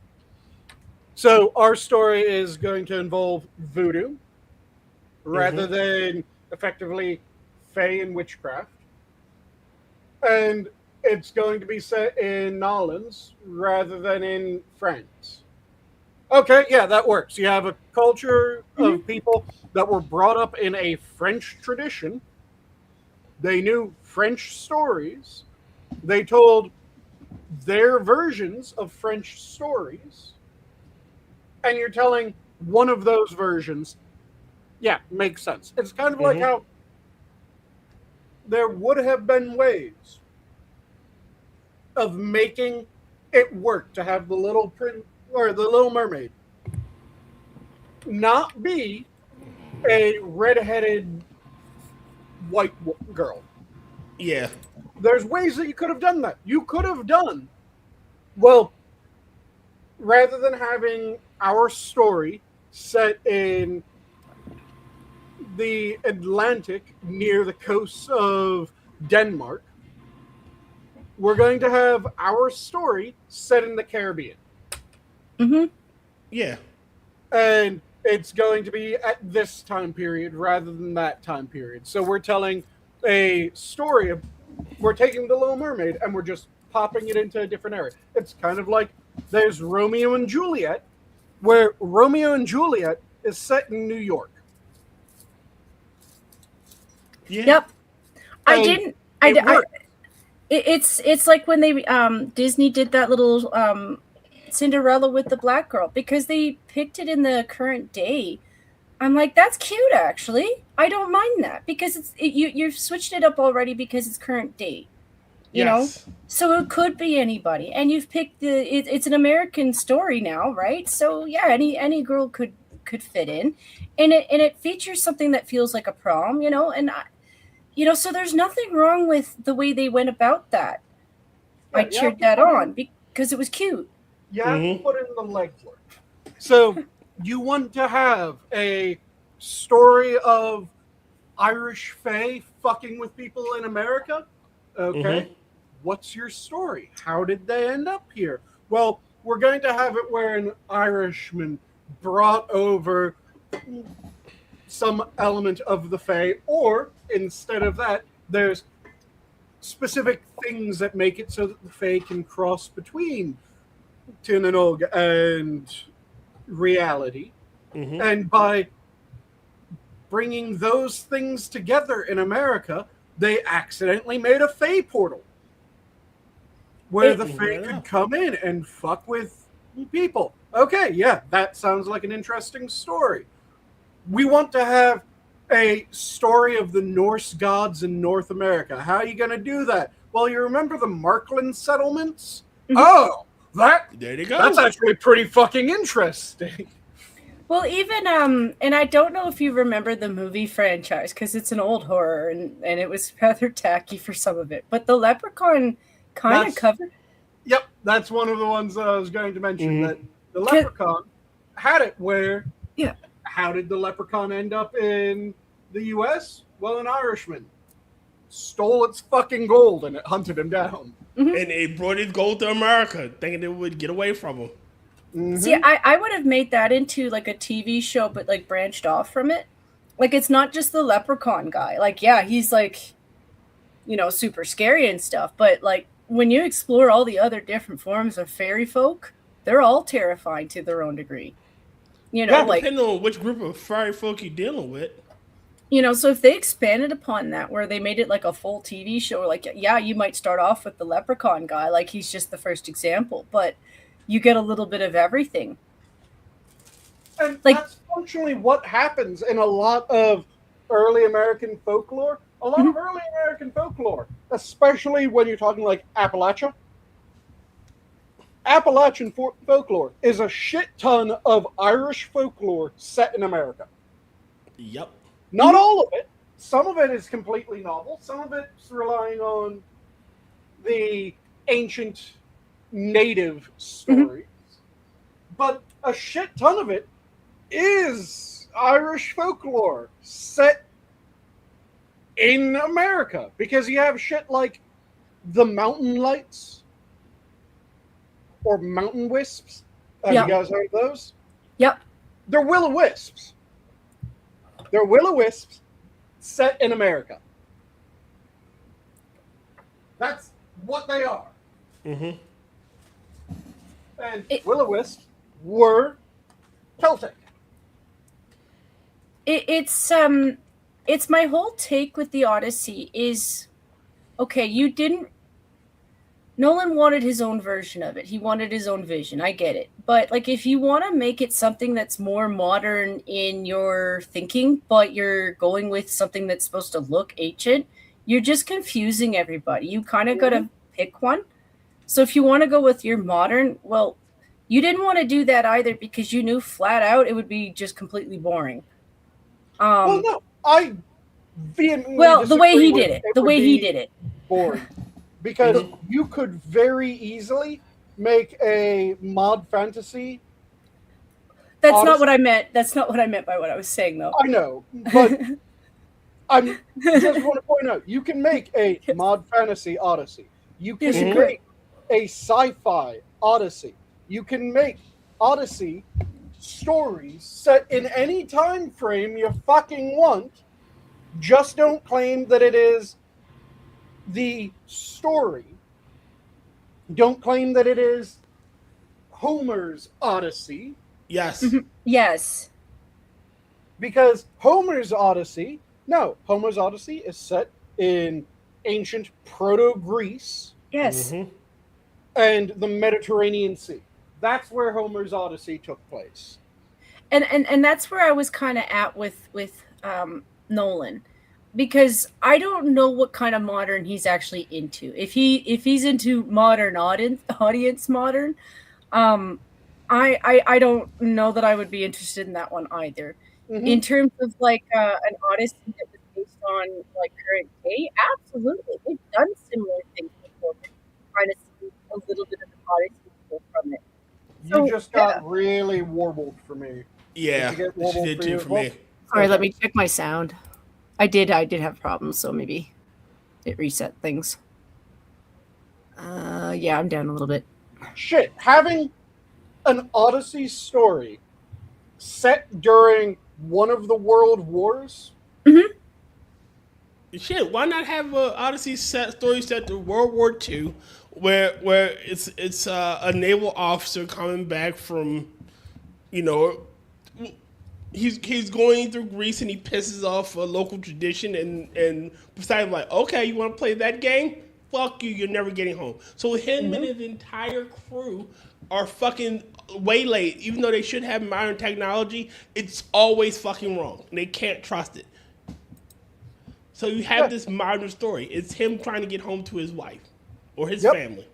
So our story is going to involve voodoo rather than effectively fae and witchcraft. And it's going to be set in Nolans rather than in France. Okay, yeah, that works. You have a culture of people that were brought up in a French tradition. They knew French stories. They told their versions of French stories. And you're telling one of those versions. Yeah, makes sense. It's kind of like how there would have been ways of making it work to have the Little Prince or the Little Mermaid not be a red-headed white girl. Yeah. There's ways that you could have done that. You could have done, well, rather than having our story set in the Atlantic near the coast of Denmark, we're going to have our story set in the Caribbean. Yeah. And it's going to be at this time period rather than that time period. So we're telling a story of, we're taking the Little Mermaid and we're just popping it into a different area. It's kind of like there's Romeo and Juliet, where Romeo and Juliet is set in New York. Yeah. Yep. It's like when they Disney did that little Cinderella with the black girl, because they picked it in the current day. I'm like, that's cute, actually. I don't mind that, because you've switched it up already because it's current day. You know, Yes. so it could be anybody, and you've picked it's an American story now, right? So yeah, any girl could fit in, and it features something that feels like a prom, so there's nothing wrong with the way they went about that. I Yeah, you have cheered to that put on in, because it was cute. you have to Mm-hmm. put in the legwork. So you want to have a story of Irish Fae fucking with people in America? Okay. Mm-hmm. What's your story? How did they end up here? Well, we're going to have it where an Irishman brought over some element of the Fae, or instead of that, there's specific things that make it so that the Fae can cross between Tin and Og and reality. Mm-hmm. And by bringing those things together in America, they accidentally made a Fae portal where the Fae could come in and fuck with people. Okay, yeah, that sounds like an interesting story. We want to have a story of the Norse gods in North America. How are you going to do that? Well, you remember the Markland settlements? Mhm. Oh, There you go. that's actually pretty fucking interesting. Well, even and I don't know if you remember the movie franchise, because it's an old horror, and it was rather tacky for some of it. But the Leprechaun kind of That's- covered. Yep, that's one of the ones that I was going to mention. Mhm. That the Leprechaun had it where. Yeah. How did the Leprechaun end up in the U.S.? Well, an Irishman stole its fucking gold and it hunted him down. And it brought his gold to America, thinking it would get away from him. Mm-hmm. See, I would have made that into like a TV show, but like branched off from it. Like, it's not just the Leprechaun guy. Like, yeah, he's like, super scary and stuff. But like, when you explore all the other different forms of fairy folk, they're all terrifying to their own degree. Depending on which group of fairy folk you're dealing with. So if they expanded upon that, where they made it like a full TV show, like, yeah, you might start off with the Leprechaun guy, like he's just the first example, but you get a little bit of everything. And Like- that's functionally what happens in a lot of early American folklore. A lot of early American folklore, especially when you're talking like Appalachia. Appalachian folklore is a shit ton of Irish folklore set in America. Yep. Not all of it. Some of it is completely novel. Some of it's relying on the ancient native stories. But a shit ton of it is Irish folklore set in America. Because you have shit like the Mountain Lights or Mountain Wisps. Have Yeah. you guys heard of those? Yep. They're will-o-wisps. They're will-o-wisps set in America. That's what they are. Mm-hmm. And will-o-wisps were Celtic. It's my whole take with the Odyssey is, okay, Nolan wanted his own version of it. He wanted his own vision. I get it. But like, if you want to make it something that's more modern in your thinking, but you're going with something that's supposed to look ancient, you're just confusing everybody. You kind of got to pick one. So if you want to go with your modern, well, you didn't want to do that either, because you knew flat out it would be just completely boring. Well, no, I vehemently the way he disagree did with it. The would way he be did it. boring. Because you could very easily make a mod fantasy. That's not Odyssey. what I meant. That's not what I meant by what I was saying, though. I know, but I just want to point out, you can make a mod fantasy Odyssey. You can Yes, you make a sci-fi Odyssey. You can make Odyssey stories set in any time frame you fucking want. Just don't claim that it is the story. Don't claim that it is Homer's Odyssey, Yes. Yes. because Homer's Odyssey is set in ancient Proto-Greece Yes. and the Mediterranean Sea. That's where Homer's Odyssey took place. And that's where I was kind of at with Nolan, because I don't know what kind of modern he's actually into. If he's into modern audience modern, I don't know that I would be interested in that one either. In terms of like an Odyssey that was based on like current day, absolutely, they've done similar things before. Kind of see a little bit of the Odyssey from it. You just got really warbled for me. Yeah, Did you get she warbled did for too you? for me. Sorry, let me check my sound. I did have problems, so maybe it reset things. Yeah, I'm down a little bit. Shit, having an Odyssey story set during one of the world wars? Shit, why not have a Odyssey story set to World War II, where it's a naval officer coming back from, you know, he's going through Greece and he pisses off a local tradition and Poseidon's like, okay, you want to play that game? Fuck you, you're never getting home. So him and his entire crew are fucking way late, even though they should have modern technology. It's always fucking wrong. And they can't trust it. So you have this modern story. It's him trying to get home to his wife or his family.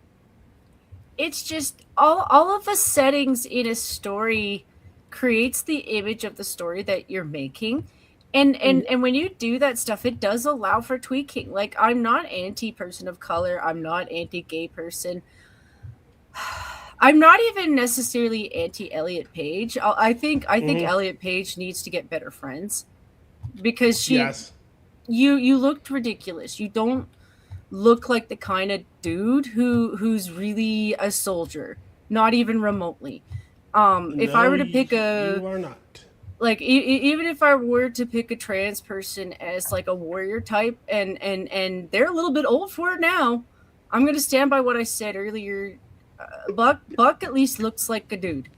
It's just all of the settings in a story creates the image of the story that you're making. And when you do that stuff, it does allow for tweaking. Like, I'm not anti-person of color. I'm not anti-gay person. I'm not even necessarily anti-Elliot Page. I think Elliot Page needs to get better friends, because you looked ridiculous. You don't look like the kind of dude who's really a soldier, not even remotely. If I were to pick you are not. Like, even if I were to pick a trans person as like a warrior type, and they're a little bit old for it now, I'm gonna stand by what I said earlier. Buck at least looks like a dude.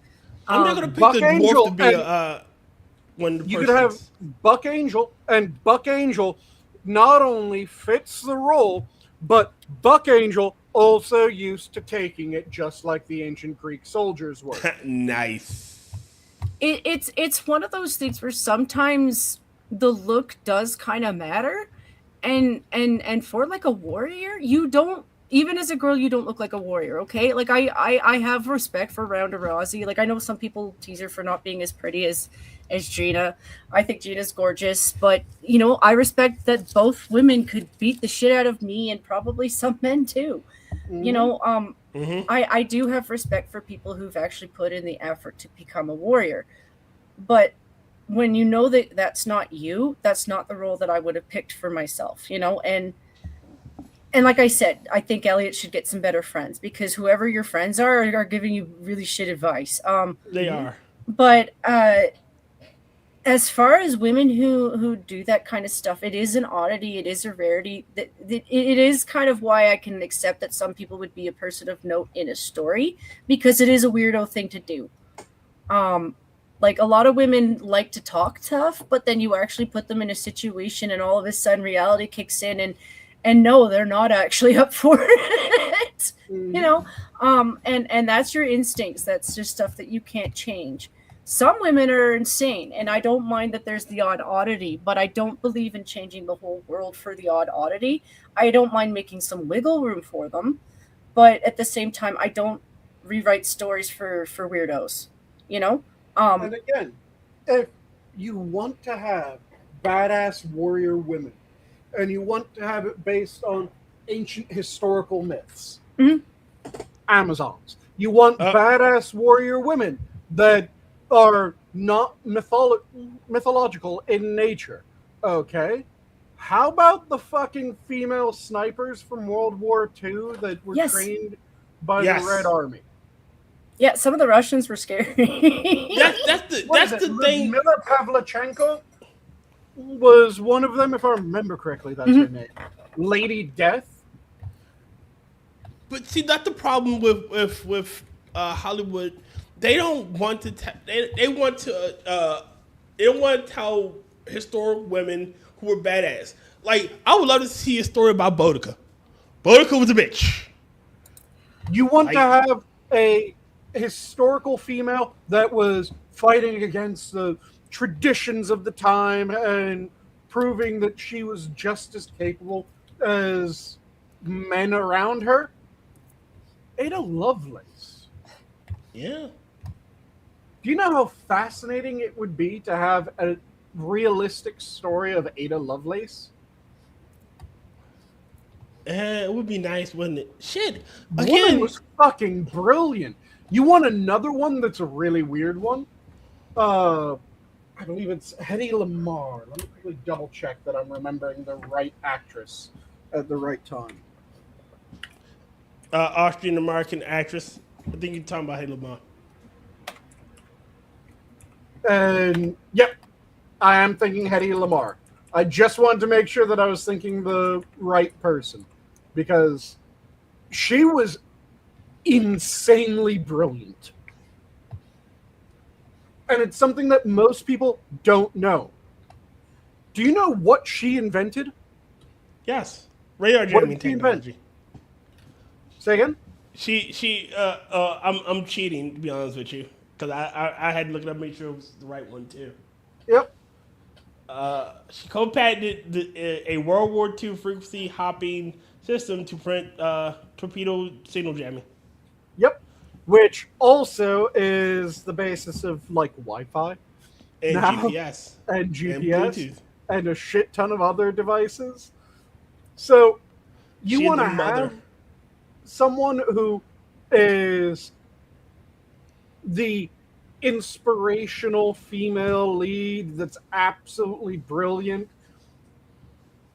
I'm not gonna pick Buck the Angel dwarf to be one of the you could have Buck Angel, and Buck Angel not only fits the role, but Buck Angel also used to taking it just like the ancient Greek soldiers were. Nice. It's one of those things where sometimes the look does kind of matter, and for like a warrior, you don't, even as a girl, you don't look like a warrior. Okay, like I have respect for Ronda Rousey. Like, I know some people tease her for not being as pretty as Gina. I think Gina's gorgeous, but you know, I respect that both women could beat the shit out of me, and probably some men too. You know, I do have respect for people who've actually put in the effort to become a warrior. But when you know that that's not you, that's not the role that I would have picked for myself, you know? And like I said, I think Elliot should get some better friends, because whoever your friends are giving you really shit advice. They are. But as far as women who do that kind of stuff, it is an oddity. It is a rarity. It is kind of why I can accept that some people would be a person of note in a story, because it is a weirdo thing to do. Like, a lot of women like to talk tough, but then you actually put them in a situation and all of a sudden reality kicks in, and no, they're not actually up for it. You know? And that's your instincts. That's just stuff that you can't change. Some women are insane, and I don't mind that there's the odd oddity, but I don't believe in changing the whole world for the odd oddity. I don't mind making some wiggle room for them, but at the same time, I don't rewrite stories for weirdos, you know? And again, if you want to have badass warrior women, and you want to have it based on ancient historical myths, Amazons. You want badass warrior women that are not mythological in nature. Okay, how about the fucking female snipers from World War II that were trained by the Red Army? Yeah, some of the Russians were scary. That's the thing. Mila Pavlichenko was one of them, if I remember correctly. That's her name, Lady Death. But see, that's the problem with Hollywood. They don't want to. They don't want to tell historic women who were badass. Like, I would love to see a story about Boudica. Boudica was a bitch. You want to have a historical female that was fighting against the traditions of the time and proving that she was just as capable as men around her. Ada Lovelace. Yeah. Do you know how fascinating it would be to have a realistic story of Ada Lovelace? It would be nice, wouldn't it? Shit. Woman Again, was fucking brilliant. You want another one that's a really weird one? I believe it's Hedy Lamarr. Let me quickly double check that I'm remembering the right actress at the right time. Austrian American actress. I think you're talking about Hedy Lamarr. And yep, I am thinking Hedy Lamarr. I just wanted to make sure that I was thinking the right person because she was insanely brilliant. And it's something that most people don't know. Do you know what she invented? Yes. Radar What jamming did she invent? technology. Say again? I'm cheating, to be honest with you. Because I had to look it up, make sure it was the right one, too. Yep. She co-patented a World War II frequency hopping system to prevent torpedo signal jamming. Yep. Which also is the basis of like Wi-Fi And now, GPS. and And GPS Bluetooth. and a shit ton of other devices. So you She is want to the mother. have someone who is the inspirational female lead that's absolutely brilliant.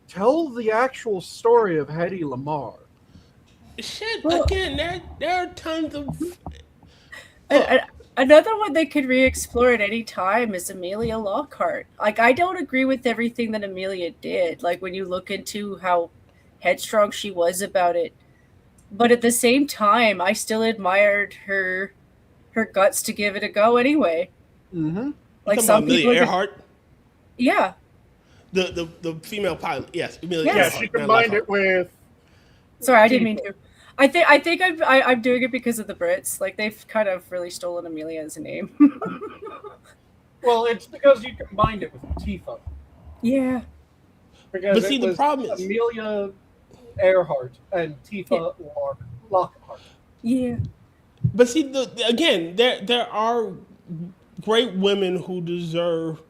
Tell the actual story of Hedy Lamarr. Shit, Well- again, there are tons of... Another one they could re-explore at any time is Amelia Lockhart. Like, I don't agree with everything that Amelia did. Like, when you look into how headstrong she was about it, but at the same time, I still admired her guts to give it a go anyway. Mm-hmm. Like Talking some about people, Amelia Earhart, yeah, the female pilot. Yes, Amelia Yes. Yeah, Earhart. she not combined Lockhart. it with. sorry, I didn't mean to. I think I'm doing it because of the Brits. Like, they've kind of really stolen Amelia as a name. Well, it's because you combined it with Tifa. Yeah. Because But see, it the was problem is- Amelia Earhart and Tifa Lockhart. Yeah. But see, again, there are great women who deserve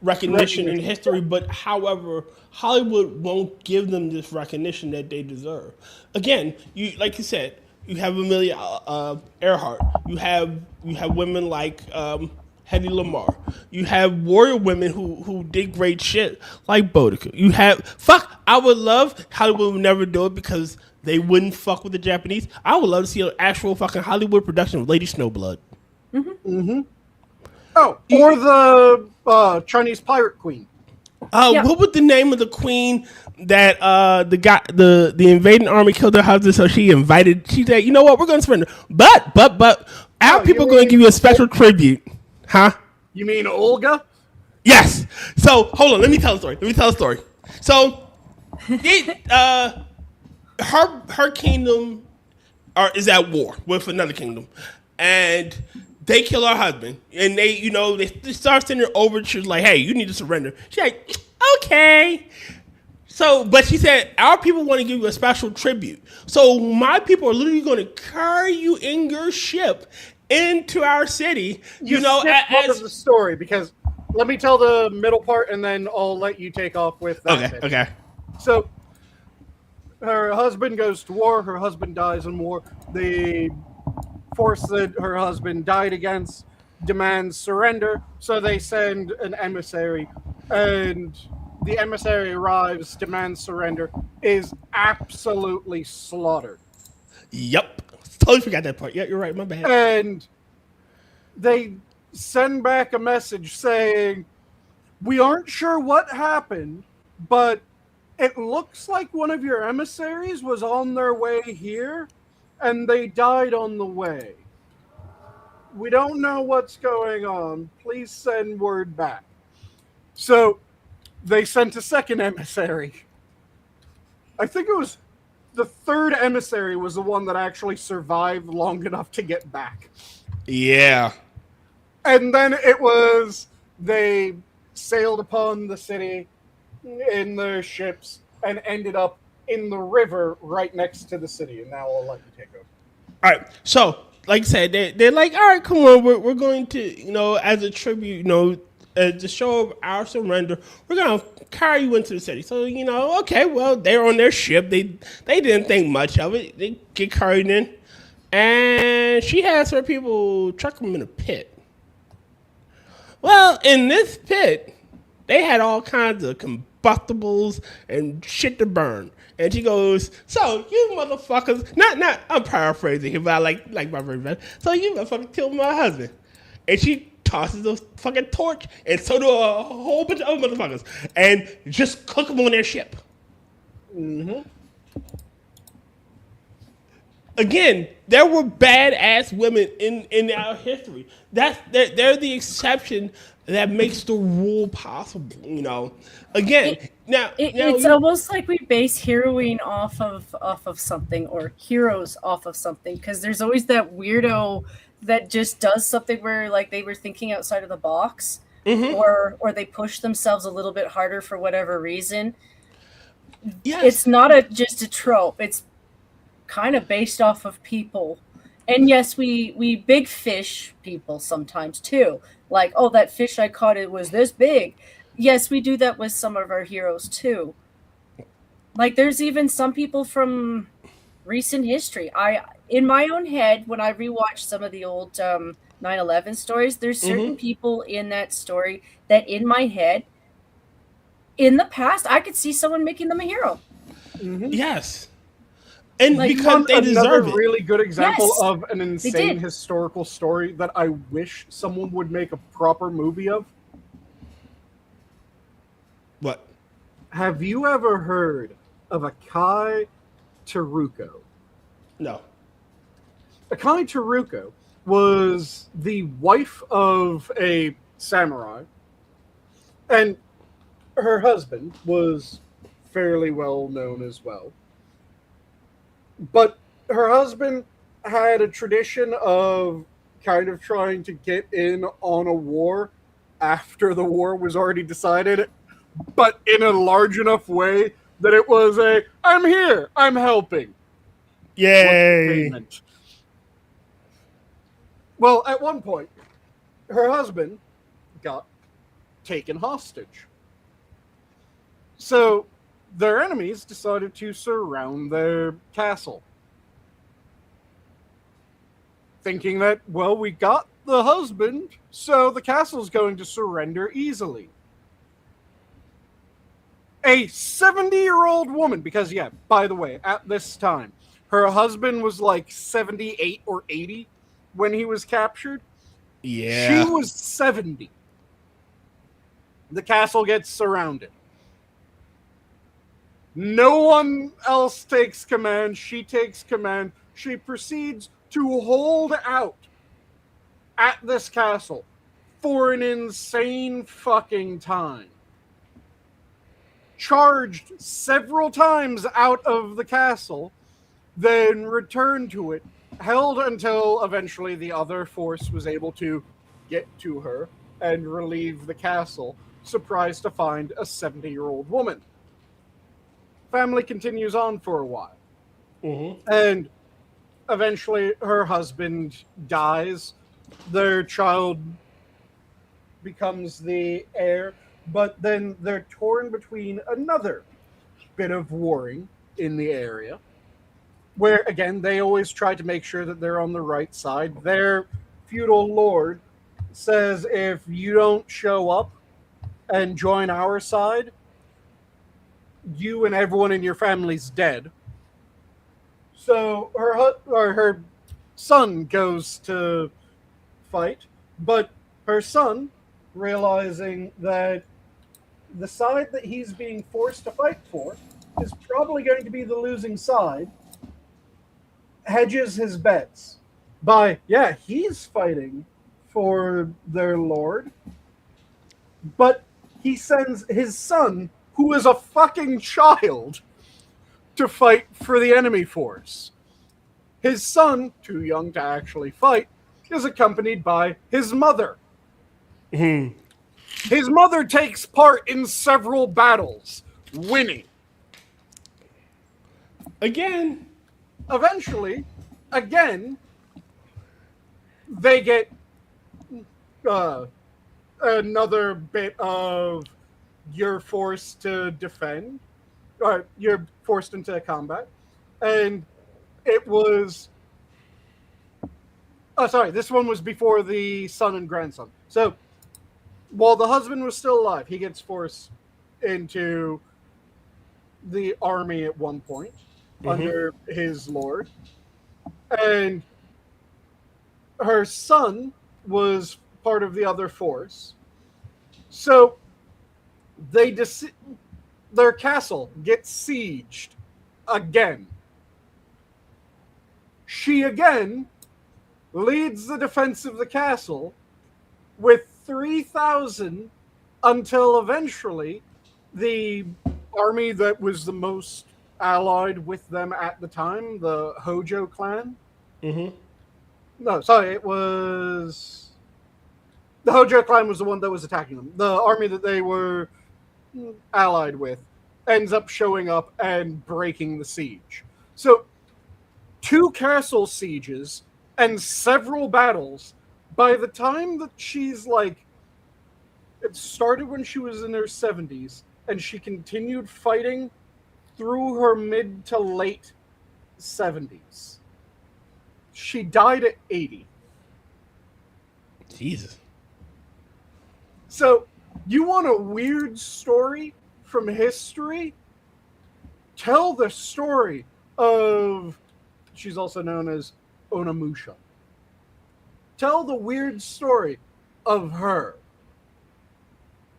recognition in history, but however, Hollywood won't give them this recognition that they deserve. Again, like you said, you have Amelia Earhart. You have women like Hedy Lamarr. You have warrior women who did great shit like Boudica. You have I would love Hollywood would never do it because they wouldn't fuck with the Japanese. I would love to see an actual fucking Hollywood production of Lady Snowblood. Oh, or the Chinese pirate queen. Yeah. What was the name of the queen that the invading army killed her husband? So she said, you know what, we're going to surrender, but our you people are going mean- to give you a special tribute, huh? You mean Olga? Yes. So hold on, let me tell a story. So her kingdom is at war with another kingdom, and they kill her husband, and they start sending her overtures like, hey, you need to surrender. She's like, okay. So, but she said, our people want to give you a special tribute. So my people are literally going to carry you in your ship into our city. You skipped part of the story because let me tell the middle part and then I'll let you take off with that bit. Okay. So her husband goes to war. Her husband dies in war. The force that her husband died against demands surrender. So they send an emissary, and the emissary arrives, demands surrender, is absolutely slaughtered. Yep. Totally forgot that part. Yeah, you're right. My bad. And they send back a message saying, we aren't sure what happened, but it looks like one of your emissaries was on their way here, and they died on the way. We don't know what's going on. Please send word back. So they sent a second emissary. I think it was the third emissary was the one that actually survived long enough to get back. Yeah. And then it was they sailed upon the city in their ships and ended up in the river right next to the city. And now I'll let you take over. All right. So, like I said, they're like, all right, come on, we're going to, as a tribute, to show our surrender, we're going to carry you into the city. So, okay, well, they're on their ship. They didn't think much of it. They get carried in. And she has her people truck them in a pit. Well, in this pit, they had all kinds of combustibles and shit to burn. And she goes, so you motherfuckers, not, I'm paraphrasing here, but I like my version. So you motherfuckers killed my husband. And she tosses the fucking torch, and so do a whole bunch of other motherfuckers. And just cook them on their ship. Mm-hmm. Again, there were badass women in our history. They're the exception that makes the rule possible. Again, it's almost like we base heroine off of something, or heroes off of something, because there's always that weirdo that just does something where like they were thinking outside of the box, or they push themselves a little bit harder for whatever reason. Yes. It's not just a trope. It's kind of based off of people. And yes, we big fish people sometimes too. Like, oh, that fish I caught, it was this big. Yes, we do that with some of our heroes too. Like, there's even some people from recent history. In my own head, when I rewatch some of the old 9/11 stories, there's certain people in that story that in my head, in the past, I could see someone making them a hero. Mm-hmm. Yes. And like, because they deserve it. Another really good example of an insane historical story that I wish someone would make a proper movie of. What? Have you ever heard of Akai Teruko? No. Akai Teruko was the wife of a samurai, and her husband was fairly well known as well. But her husband had a tradition of kind of trying to get in on a war after the war was already decided, but in a large enough way that it was I'm here, I'm helping. Yay! Well, at one point, her husband got taken hostage. So their enemies decided to surround their castle, thinking that, well, we got the husband, so the castle's going to surrender easily. A 70-year-old woman, because, yeah, by the way, at this time, her husband was like 78 or 80 when he was captured. Yeah. She was 70. The castle gets surrounded. No one else takes command. She takes command. She proceeds to hold out at this castle for an insane fucking time. Charged several times out of the castle, then returned to it, held until eventually the other force was able to get to her and relieve the castle, surprised to find a 70-year-old woman. Family continues on for a while. And eventually her husband dies. Their child becomes the heir, but then they're torn between another bit of warring in the area, where, again, they always try to make sure that they're on the right side. Their feudal lord says, if you don't show up and join our side, you and everyone in your family's dead. So her son goes to fight, but her son, realizing that the side that he's being forced to fight for is probably going to be the losing side, hedges his bets by, he's fighting for their lord, but he sends his son, who is a fucking child, to fight for the enemy force. His son, too young to actually fight, is accompanied by his mother. His mother takes part in several battles, winning. Again. Eventually, again, they get another bit of you're forced to defend, or you're forced into combat, and it was. Oh, sorry, this one was before the son and grandson. So, while the husband was still alive, he gets forced into the army at one point under his lord. And her son was part of the other force. So, their castle gets sieged again. She again leads the defense of the castle with 3,000 until eventually the army that was the most allied with them at the time, the Hojo clan. No, sorry, it was... The Hojo clan was the one that was attacking them. The army that they were allied with ends up showing up and breaking the siege. So, 2 castle sieges and several battles. By the time that she's like... It started when she was in her 70s, and she continued fighting through her mid to late 70s. She died at 80. Jesus. So, you want a weird story from history? Tell the story of... She's also known as Onimusha. Tell the weird story of her.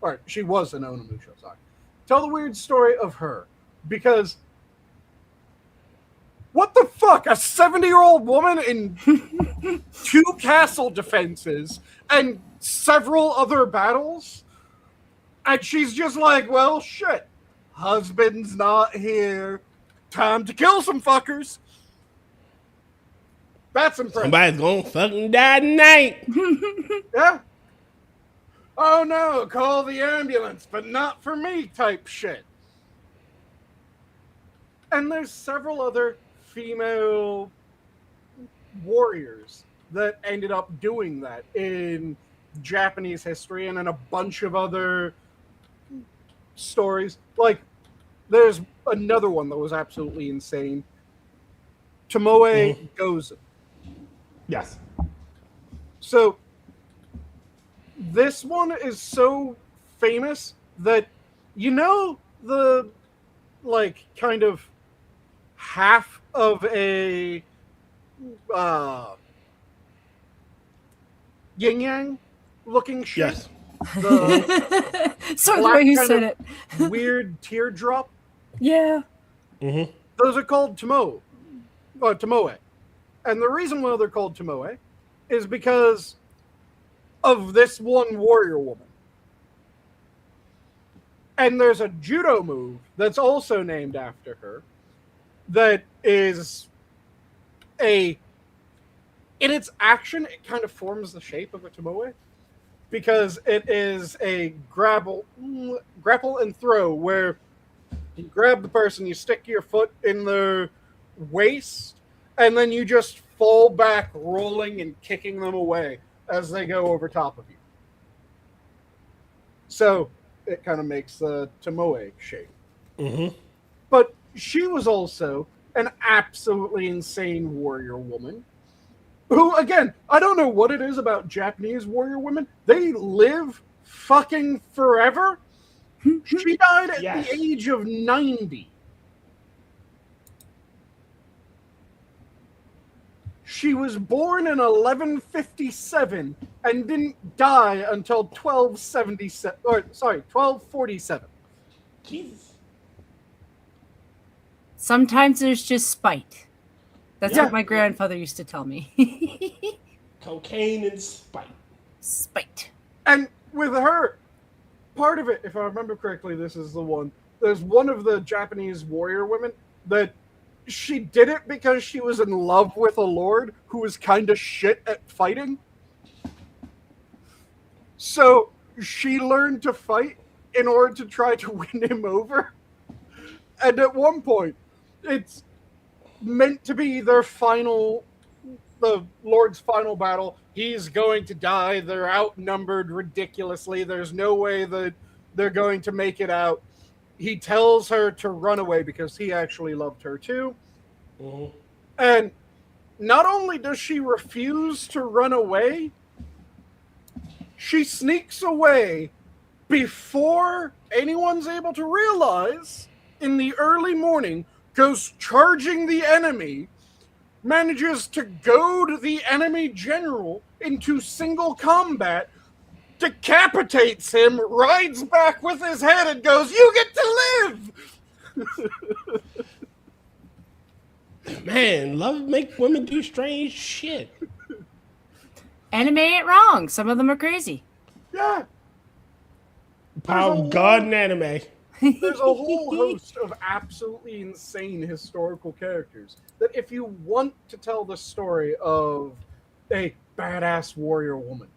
Or, she was an Onimusha, sorry. Tell the weird story of her. Because... What the fuck? A 70-year-old woman in 2 castle defenses and several other battles? And she's just like, well, shit. Husband's not here. Time to kill some fuckers. That's impressive. Somebody's gonna fucking die tonight. Yeah. Oh no, call the ambulance, but not for me type shit. And there's several other female warriors that ended up doing that in Japanese history and in a bunch of other stories. Like, there's another one that was absolutely insane. Tomoe Gozen. Yes. So, this one is so famous that, you know, the, like, kind of half of a yin-yang looking shit? Yes. The So the way you kind said of it. weird teardrop. Yeah. Those are called Tomoe. And the reason why they're called Tomoe is because of this one warrior woman. And there's a judo move that's also named after her that is in its action, it kind of forms the shape of a Tomoe because it is a grapple and throw where you grab the person, you stick your foot in their waist, and then you just fall back, rolling and kicking them away as they go over top of you. So it kind of makes the Tomoe shape. But she was also an absolutely insane warrior woman who, again, I don't know what it is about Japanese warrior women. They live fucking forever. She died at the age of 90. She was born in 1157 and didn't die until 1277. Or sorry, 1247. Jesus. Sometimes there's just spite. That's what my grandfather used to tell me. Cocaine and spite. Spite. And with her, part of it, if I remember correctly, this is the one. There's one of the Japanese warrior women that she did it because she was in love with a lord who was kind of shit at fighting. So she learned to fight in order to try to win him over. And at one point, it's meant to be their final, the Lord's final battle. He's going to die. They're outnumbered ridiculously. There's no way that they're going to make it out. He tells her to run away because he actually loved her too. Mm-hmm. And not only does she refuse to run away, she sneaks away before anyone's able to realize in the early morning, goes charging the enemy, manages to goad the enemy general into single combat, decapitates him, rides back with his head, and goes, "You get to live!" Man, love make women do strange shit. Anime ain't wrong. Some of them are crazy. Yeah. Power of God and anime. There's a whole host of absolutely insane historical characters that if you want to tell the story of a badass warrior woman,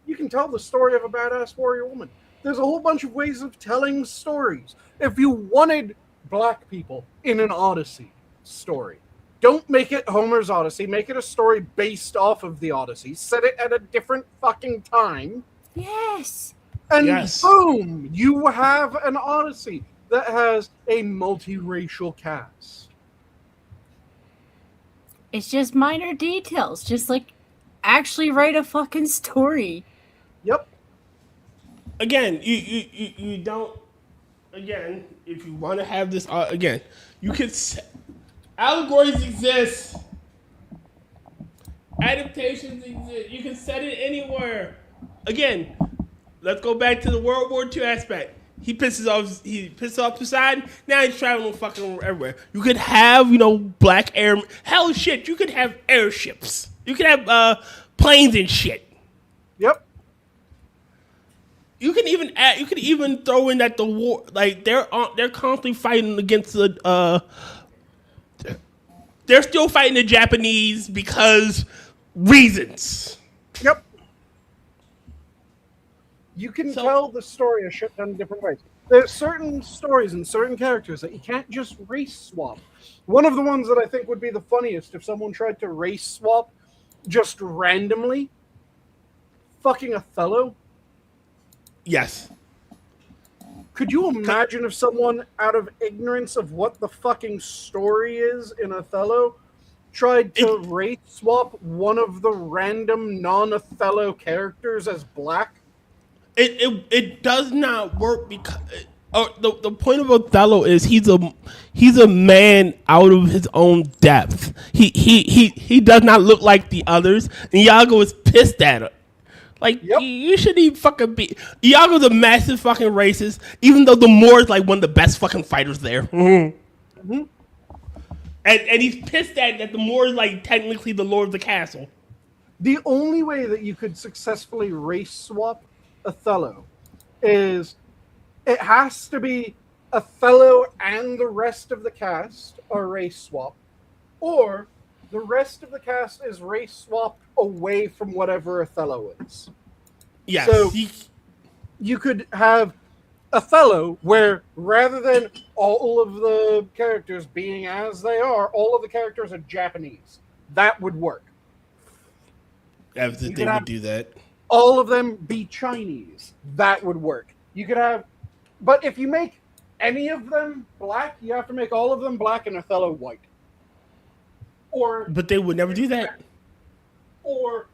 you can tell the story of a badass warrior woman. There's a whole bunch of ways of telling stories. If you wanted black people in an Odyssey story, don't make it Homer's Odyssey. Make it a story based off of the Odyssey. Set it at a different fucking time. Yes. And yes. Boom, you have an Odyssey that has a multiracial cast. It's just minor details. Just like actually write a fucking story. Yep. Again, you don't. Again, if you want to have this, again, you could. Allegories exist. Adaptations exist. You can set it anywhere. Again, let's go back to the World War II aspect. He pisses off Poseidon. Now he's traveling fucking everywhere. You could have, black air. Hell, shit. You could have airships. You could have planes and shit. Yep. You can even throw in that the war, like they're constantly fighting against the. They're still fighting the Japanese because reasons. Yep. You can tell the story a shit ton of different ways. There's certain stories and certain characters that you can't just race swap. One of the ones that I think would be the funniest if someone tried to race swap just randomly, fucking Othello. Yes. Could you imagine if someone, out of ignorance of what the fucking story is in Othello, tried to race swap one of the random non-Othello characters as black? It does not work because the point of Othello is he's a man out of his own depth. He does not look like the others, and Iago is pissed at it. Like, yep. You shouldn't even fucking be. Iago's a massive fucking racist, even though the Moor is like one of the best fucking fighters there. Mm-hmm. Mm-hmm. And he's pissed at that the Moor is like technically the lord of the castle. The only way that you could successfully race swap Othello is it has to be Othello and the rest of the cast are race swap, or the rest of the cast is race swapped away from whatever Othello is. Yes. So you could have Othello where rather than all of the characters being as they are, all of the characters are Japanese. That would work. They would do that. All of them be Chinese. That would work. You could have, but if you make any of them black, you have to make all of them black and Othello white. But they would never do that. Or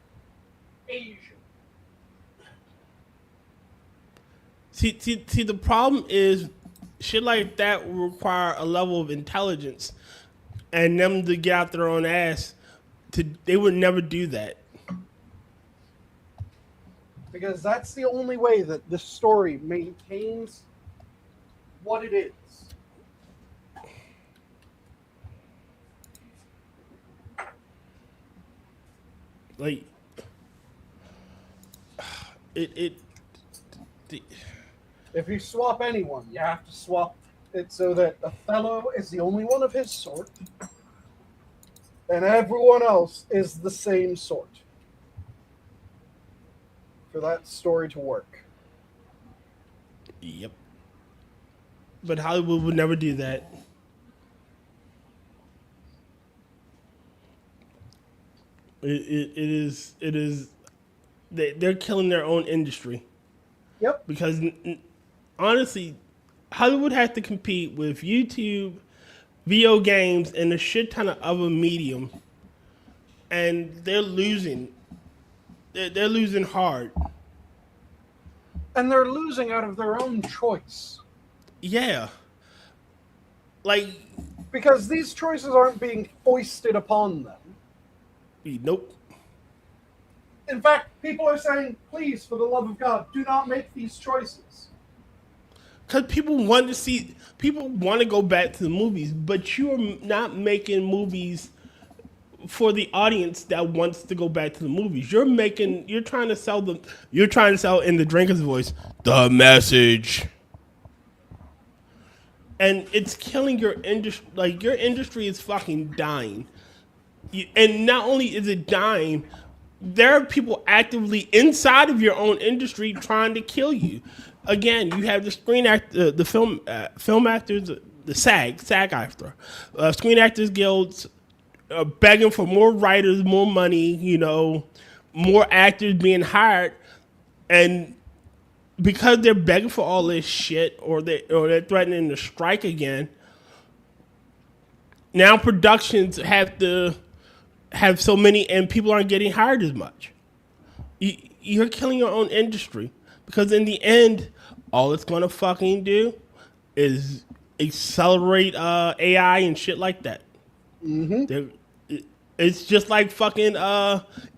Asian. See, the problem is shit like that will require a level of intelligence and them to get out their own ass. They would never do that. Because that's the only way that the story maintains what it is. Like, it If you swap anyone, you have to swap it so that Othello is the only one of his sort, and everyone else is the same sort. For that story to work. Yep. But Hollywood would never do that. It is they're killing their own industry. Yep. Because honestly, Hollywood has to compete with YouTube, video games, and a shit ton of other medium, and they're losing. They're losing hard. And they're losing out of their own choice. Yeah. Like, because these choices aren't being foisted upon them. Nope. In fact, people are saying, please, for the love of God, do not make these choices. Because people want to go back to the movies, but you're not making movies for the audience that wants to go back to the movies. You're trying to sell in the drinker's voice, the message. And it's killing your industry. Like, your industry is fucking dying. And not only is it dying, there are people actively inside of your own industry trying to kill you. Again, you have the screen actor, the film actors, the SAG-AFTRA, Screen Actors Guilds, begging for more writers, more money, more actors being hired, and because they're begging for all this shit, or they're threatening to strike again, now productions have to have so many, and people aren't getting hired as much. You're killing your own industry, because in the end, all it's gonna fucking do is accelerate AI and shit like that. Mm-hmm. It's just like fucking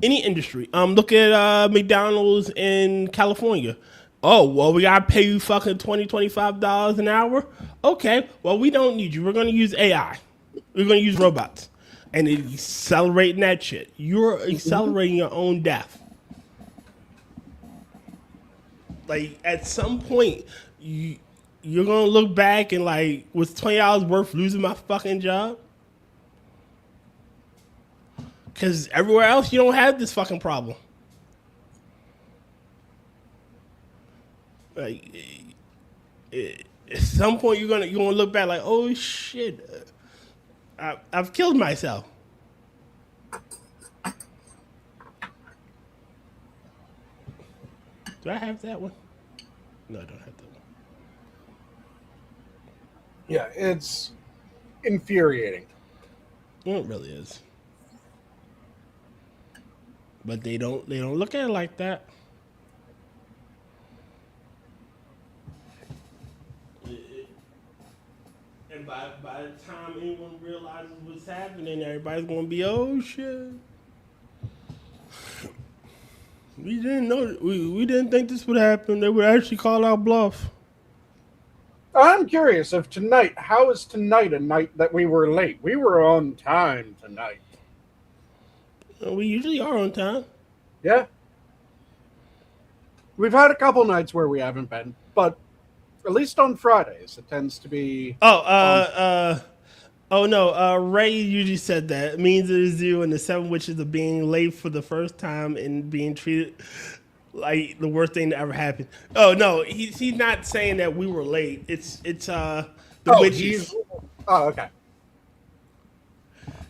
any industry. Look at McDonald's in California. Oh, well, we gotta pay you fucking $25 an hour? Okay, well, we don't need you. We're gonna use AI. We're gonna use robots. And it's accelerating that shit. You're accelerating your own death. Like, at some point, you're gonna look back and like, was $20 worth losing my fucking job? Because everywhere else, you don't have this fucking problem. Like, at some point, you're gonna look back like, oh shit, I've killed myself. Do I have that one? No, I don't have that one. Yeah, it's infuriating. It really is. But they don't look at it like that. And by the time anyone realizes what's happening, everybody's gonna be, oh shit. We didn't know. We didn't think this would happen. They would actually call our bluff. I'm curious of tonight. How is tonight a night that we were late? We were on time tonight. We usually are on time. Yeah. We've had a couple nights where we haven't been, but at least on Fridays it tends to be. Oh no, Ray usually said that. It means it is you and the seven witches of being late for the first time and being treated like the worst thing that ever happened. Oh no, he's not saying that we were late. It's the witches. Oh, okay.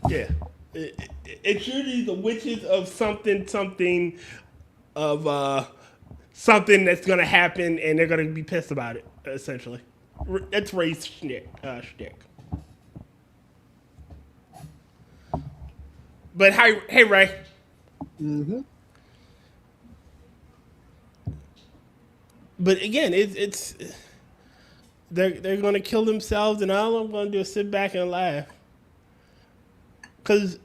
Yeah. It's usually the witches of something of something that's gonna happen, and they're gonna be pissed about it. Essentially, that's Ray's shtick. But hey, Ray. Mm-hmm. But again, it's they're gonna kill themselves, and all I'm gonna do is sit back and laugh. Because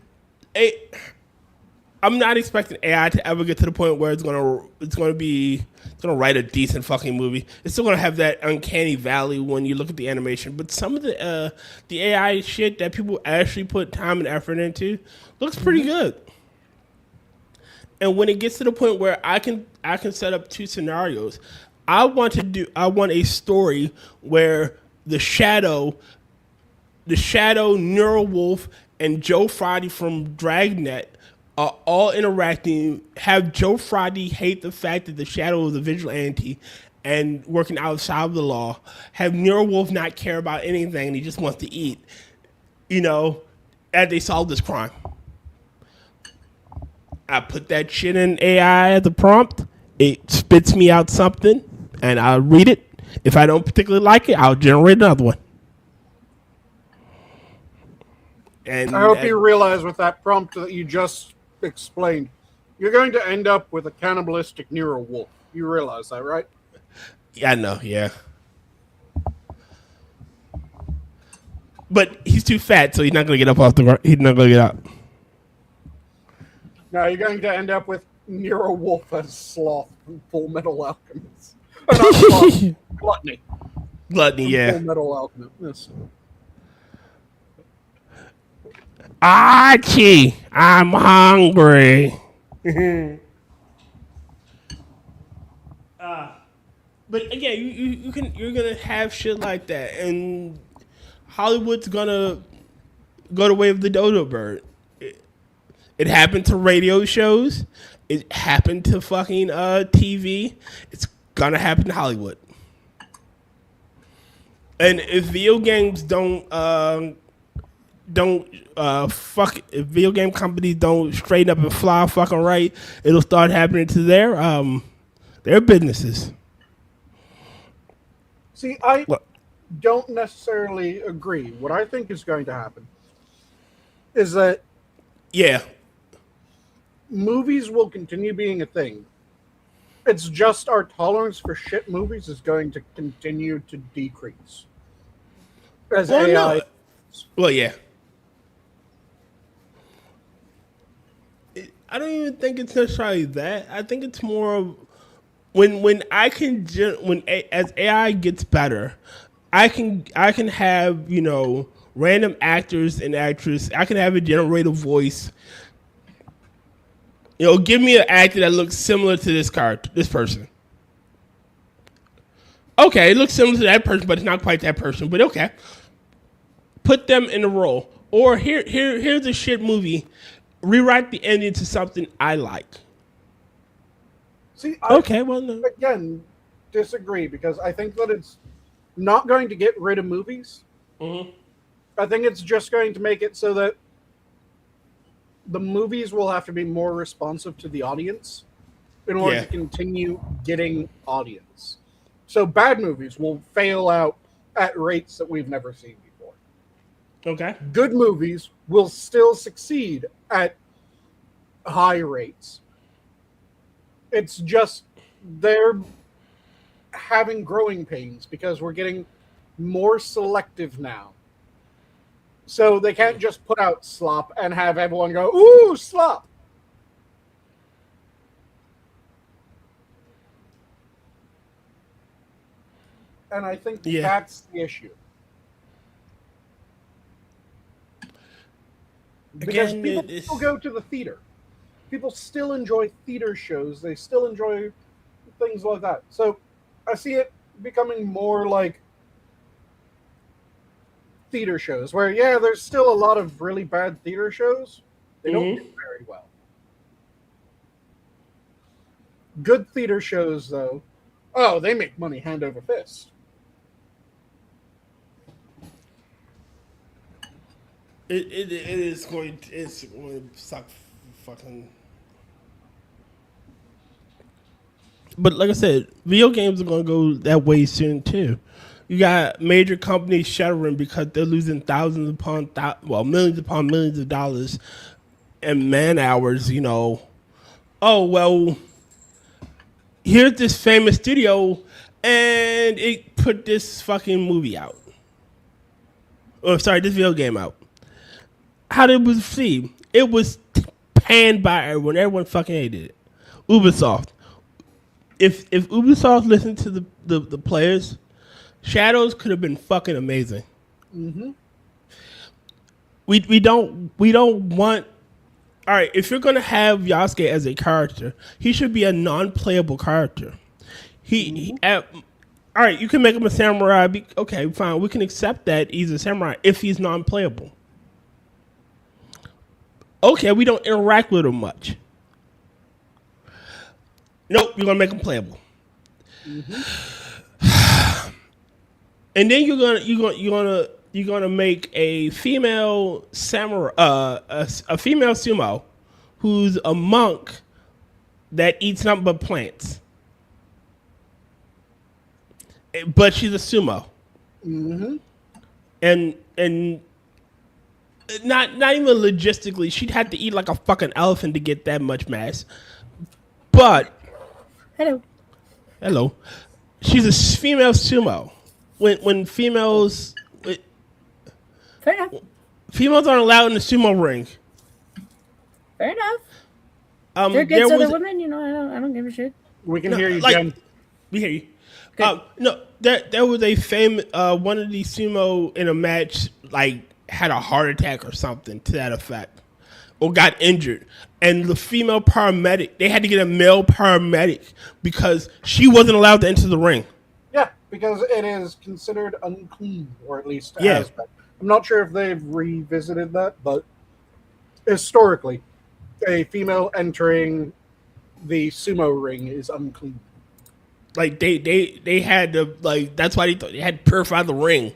I'm not expecting AI to ever get to the point where it's gonna write a decent fucking movie. It's still gonna have that uncanny valley when you look at the animation. But some of the AI shit that people actually put time and effort into looks pretty good. And when it gets to the point where I can set up two scenarios, I want a story where the Shadow, Neurowolf, and Joe Friday from Dragnet are all interacting. Have Joe Friday hate the fact that the Shadow is a vigilante and working outside of the law. Have Neurowolf not care about anything and he just wants to eat. As they solve this crime. I put that shit in AI as a prompt. It spits me out something, and I'll read it. If I don't particularly like it, I'll generate another one. And I hope you realize with that prompt that you just explained, you're going to end up with a cannibalistic Nero wolf. You realize that, right? Yeah, I know, yeah. But he's too fat, so he's not going to get up off the ground. He's not going to get up. No, you're going to end up with Nero Wolf as Sloth from Full Metal Alchemist. Not Sloth, Gluttony. Gluttony, yeah. Full Metal Alchemist. Archie, I'm hungry. But again, you're gonna have shit like that, and Hollywood's gonna go the way of the dodo bird. It happened to radio shows. It happened to fucking TV. It's gonna happen to Hollywood. And if video games if video game companies don't straighten up and fly fucking right, it'll start happening to their businesses. See, I don't necessarily agree. What I think is going to happen is that movies will continue being a thing. It's just our tolerance for shit movies is going to continue to decrease. As AI... No. Well, yeah. I don't even think it's necessarily that. I think it's more of as AI gets better, I can have random actors and actresses. I can have a generated voice. Give me an actor that looks similar to this person. Okay, it looks similar to that person, but it's not quite that person. But okay, put them in a role. Or here's a shit movie. Rewrite the ending to something I like. See, no. Again, disagree because I think that it's not going to get rid of movies. Mm-hmm. I think it's just going to make it so that the movies will have to be more responsive to the audience in order to continue getting audience. So bad movies will fail out at rates that we've never seen before. Okay. Good movies will still succeed at high rates. It's just they're having growing pains because we're getting more selective now. So they can't just put out slop and have everyone go, ooh, slop. And I think that's the issue. Because people still go to the theater. People still enjoy theater shows. They still enjoy things like that. So I see it becoming more like theater shows where, there's still a lot of really bad theater shows. They don't do very well. Good theater shows, though, they make money hand over fist. It's going to suck fucking. But like I said, video games are going to go that way soon too. You got major companies shuttering because they're losing millions upon millions of dollars and man hours. Here's this famous studio and it put this fucking movie out. This video game out. How did it was received? It was panned by everyone. Everyone fucking hated it. Ubisoft. If Ubisoft listened to the players, Shadows could have been fucking amazing. Mm-hmm. We don't want. All right, if you're gonna have Yasuke as a character, he should be a non-playable character. All right, you can make him a samurai. Okay, fine. We can accept that he's a samurai if he's non-playable. Okay, we don't interact with him much. Nope, you're gonna make him playable. And then you're gonna make a female samurai, a female sumo, who's a monk that eats nothing but plants. But she's a sumo. And not even logistically, she'd have to eat like a fucking elephant to get that much mass. But hello, she's a female sumo. When females Fair enough. females aren't allowed in the sumo ring. Fair enough. They're good other women, you know. I don't give a shit. We can hear you, Jen. We hear you. No, there was a famous one of these sumo in a match like had a heart attack or something to that effect, or got injured, and the female paramedic, they had to get a male paramedic because she wasn't allowed to enter the ring. Yeah, because it is considered unclean, or at least has been. I'm not sure if they've revisited that, but historically, a female entering the sumo ring is unclean. Like they had to, like, that's why they had to purify the ring.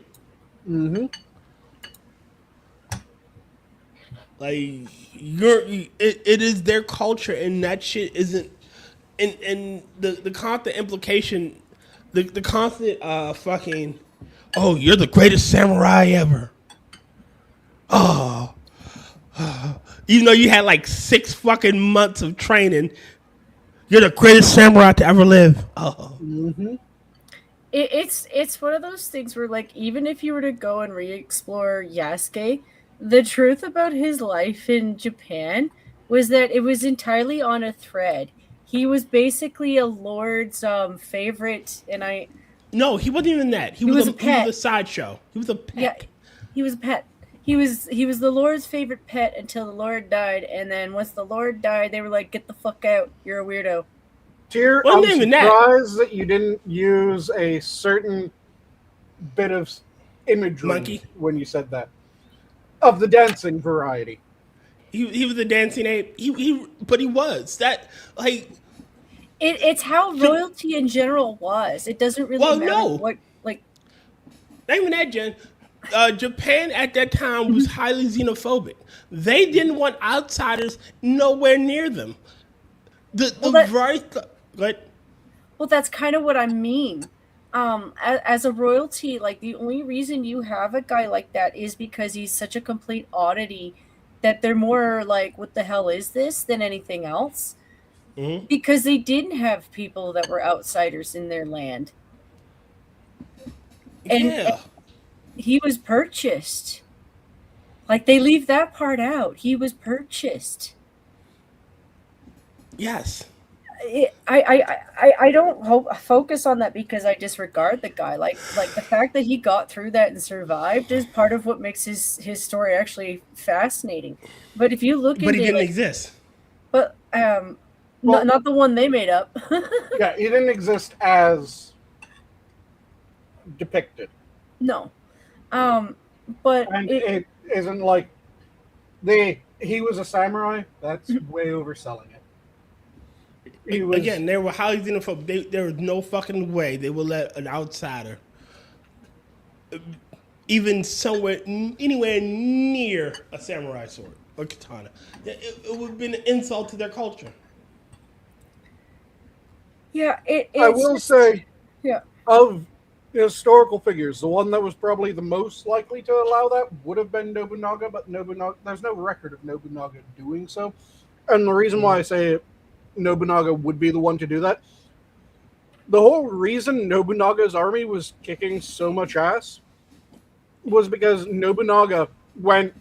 Like it is their culture, and that shit isn't. And the constant implication, the constant fucking, oh, you're the greatest samurai ever. Oh, even though you had like 6 fucking months of training, you're the greatest samurai to ever live. Oh. It's one of those things where, like, even if you were to go and re-explore Yasuke, the truth about his life in Japan was that it was entirely on a thread. He was basically a lord's favorite, and No, he wasn't even that. He was a pet. He was a sideshow. He was a pet. Yeah, he was a pet. He was the Lord's favorite pet until the Lord died, and then once the Lord died, they were like, "Get the fuck out! You're a weirdo." Tyr, I'm surprised that you didn't use a certain bit of imagery when you said that. Of the dancing variety. He was a dancing ape. But he was. That, like... It's how royalty in general was. It doesn't really matter what, like... Not even that, Jen. Japan at that time was highly xenophobic. They didn't want outsiders nowhere near them. Well, that's kind of what I mean. As a royalty, like, the only reason you have a guy like that is because he's such a complete oddity that they're more like, what the hell is this, than anything else. Because they didn't have people that were outsiders in their land. And he was purchased. Like, they leave that part out. He was purchased. Yes. I don't focus on that because I disregard the guy. Like the fact that he got through that and survived is part of what makes his story actually fascinating. But if you look but he didn't exist. But not the one they made up. Yeah, he didn't exist as depicted. No, but it isn't like he was a samurai. That's way overselling it. Again, they were highly xenophobic. There was no fucking way they would let an outsider, even anywhere near a samurai sword or katana. It would have been an insult to their culture. Yeah, I will say, yeah, of historical figures, the one that was probably the most likely to allow that would have been Nobunaga, but there's no record of Nobunaga doing so. And the reason why I say Nobunaga would be the one to do that, the whole reason Nobunaga's army was kicking so much ass was because Nobunaga went,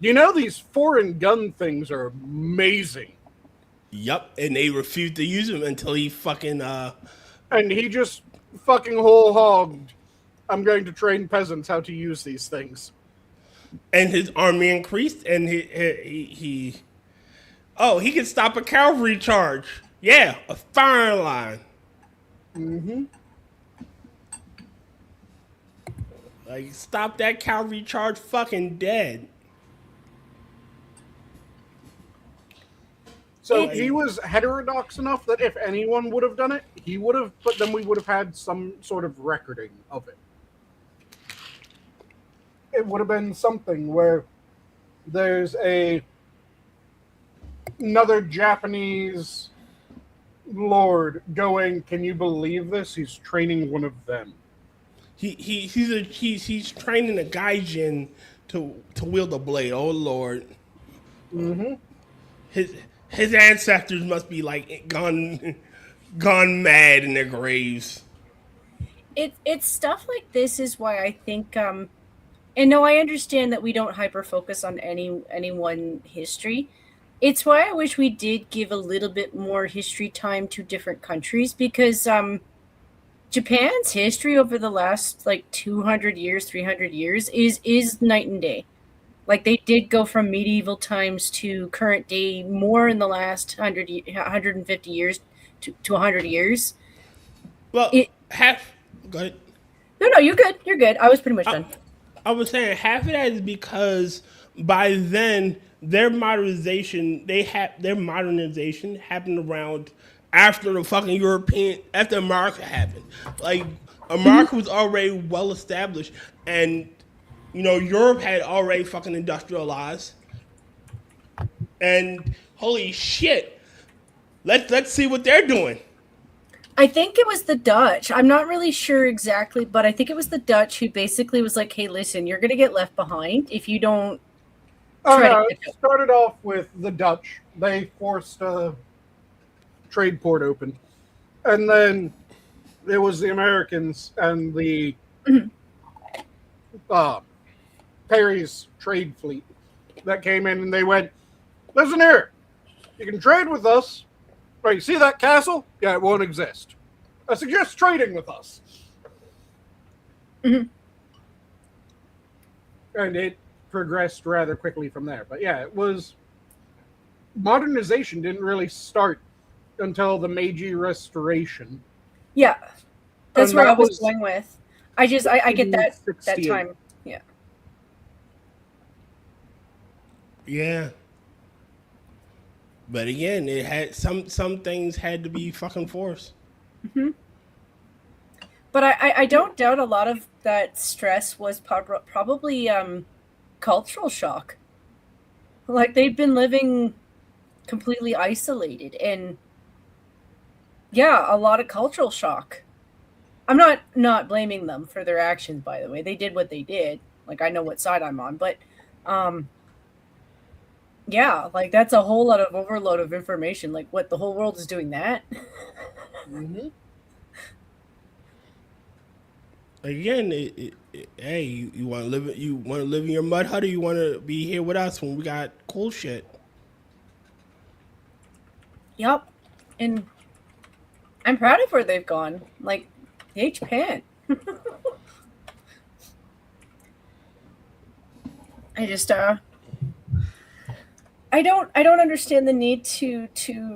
these foreign gun things are amazing. Yep, and they refused to use them until he fucking... And he just fucking whole hogged, I'm going to train peasants how to use these things. And his army increased, and he could stop a cavalry charge. Yeah, a firing line. Mm-hmm. Like, stop that cavalry charge fucking dead. So It's he Like, was heterodox enough that if anyone would have done it, he would have, but then we would have had some sort of recording of it. It would have been something where there's another Japanese lord going, can you believe this? He's training one of them. he's training a gaijin to wield a blade. Oh lord, Mm-hmm. his his ancestors must be like gone mad in their graves. it's stuff like this is why I think and no, I understand that we don't hyper focus on any one history. It's why I wish we did give a little bit more history time to different countries because Japan's history over the last like 200 years, 300 years is night and day. Like they did go from medieval times to current day more in the last 150 years to 100 years. Well, It half. Go ahead. No, you're good. You're good. I was pretty much I, done. I was saying half of that is because by then their modernization happened around after the fucking European after America happened. Like America was already well established, and Europe had already fucking industrialized. And holy shit, let's see what they're doing. I think it was the Dutch. I'm not really sure exactly, but I think it was the Dutch who basically was like, "Hey, listen, you're going to get left behind if you don't Oh try to no, it catch up." started off with the Dutch. They forced a trade port open. And then it was the Americans and the uh, Perry's trade fleet that came in and they went, listen here, you can trade with us. Right, you see that castle? Yeah, it won't exist. I suggest trading with us. Mhm. And it progressed rather quickly from there. But yeah, it was modernization didn't really start until the Meiji Restoration. Yeah, that's And where I that was was going with. I get that 1668. time. Yeah. Yeah. But again, it had some things had to be fucking forced. Hmm. But I don't doubt a lot of that stress was probably cultural shock. Like they've been living completely isolated and yeah, a lot of cultural shock. I'm not blaming them for their actions, by the way. They did what they did. Like I know what side I'm on, but um yeah, like that's a whole lot of overload of information. Like what the whole world is doing that. Mm-hmm. Again, hey, you want to live? You want to live in your mud hut, or you want to be here with us when we got cool shit? Yep. And I'm proud of where they've gone. Like Japan. I just I don't understand the need to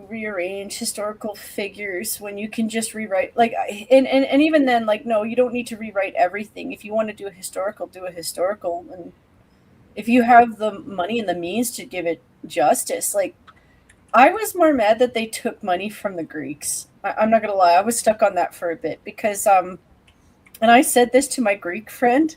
rearrange historical figures when you can just rewrite like and even then like no, you don't need to rewrite everything. If you want to do a historical and if you have the money and the means to give it justice, like I was more mad that they took money from the Greeks. I'm not gonna lie, I was stuck on that for a bit because and I said this to my Greek friend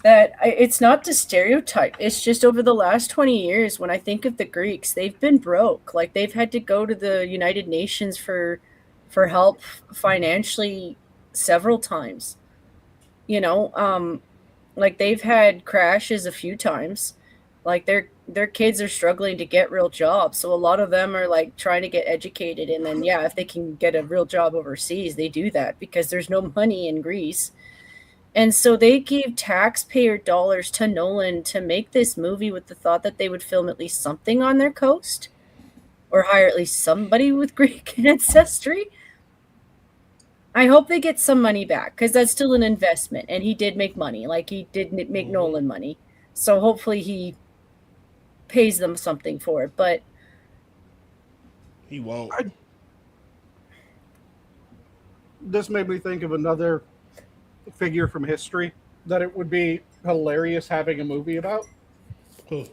that it's not to stereotype. It's just over the last 20 years, when I think of the Greeks, they've been broke. Like they've had to go to the United Nations for help financially several times. You know, like they've had crashes a few times. Like their kids are struggling to get real jobs. So a lot of them are like trying to get educated and then yeah, if they can get a real job overseas, they do that because there's no money in Greece. And so they gave taxpayer dollars to Nolan to make this movie with the thought that they would film at least something on their coast or hire at least somebody with Greek ancestry. I hope they get some money back because that's still an investment. And he did make money. Like he did make Nolan money. So hopefully he pays them something for it. But He won't. this made me think of another figure from history that it would be hilarious having a movie about. Hmm.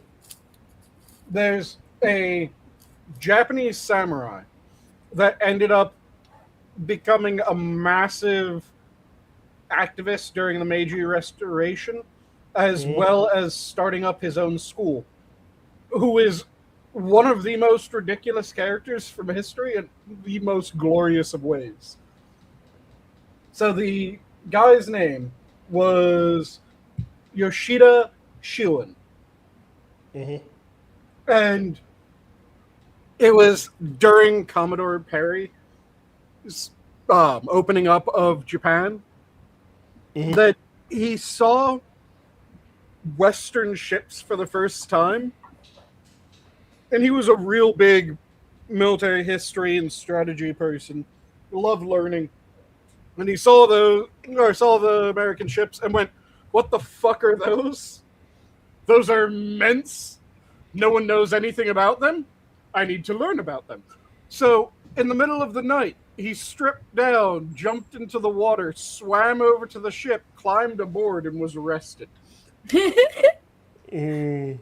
There's a Japanese samurai that ended up becoming a massive activist during the Meiji Restoration, as well as starting up his own school, who is one of the most ridiculous characters from history in the most glorious of ways. So the guy's name was Yoshida Shion. And it was during Commodore Perry's opening up of Japan that he saw Western ships for the first time. And he was a real big military history and strategy person. Loved learning. And he saw the American ships and went, "What the fuck are those? Those are immense. No one knows anything about them. I need to learn about them." So, in the middle of the night, he stripped down, jumped into the water, swam over to the ship, climbed aboard, and was arrested. Yeah.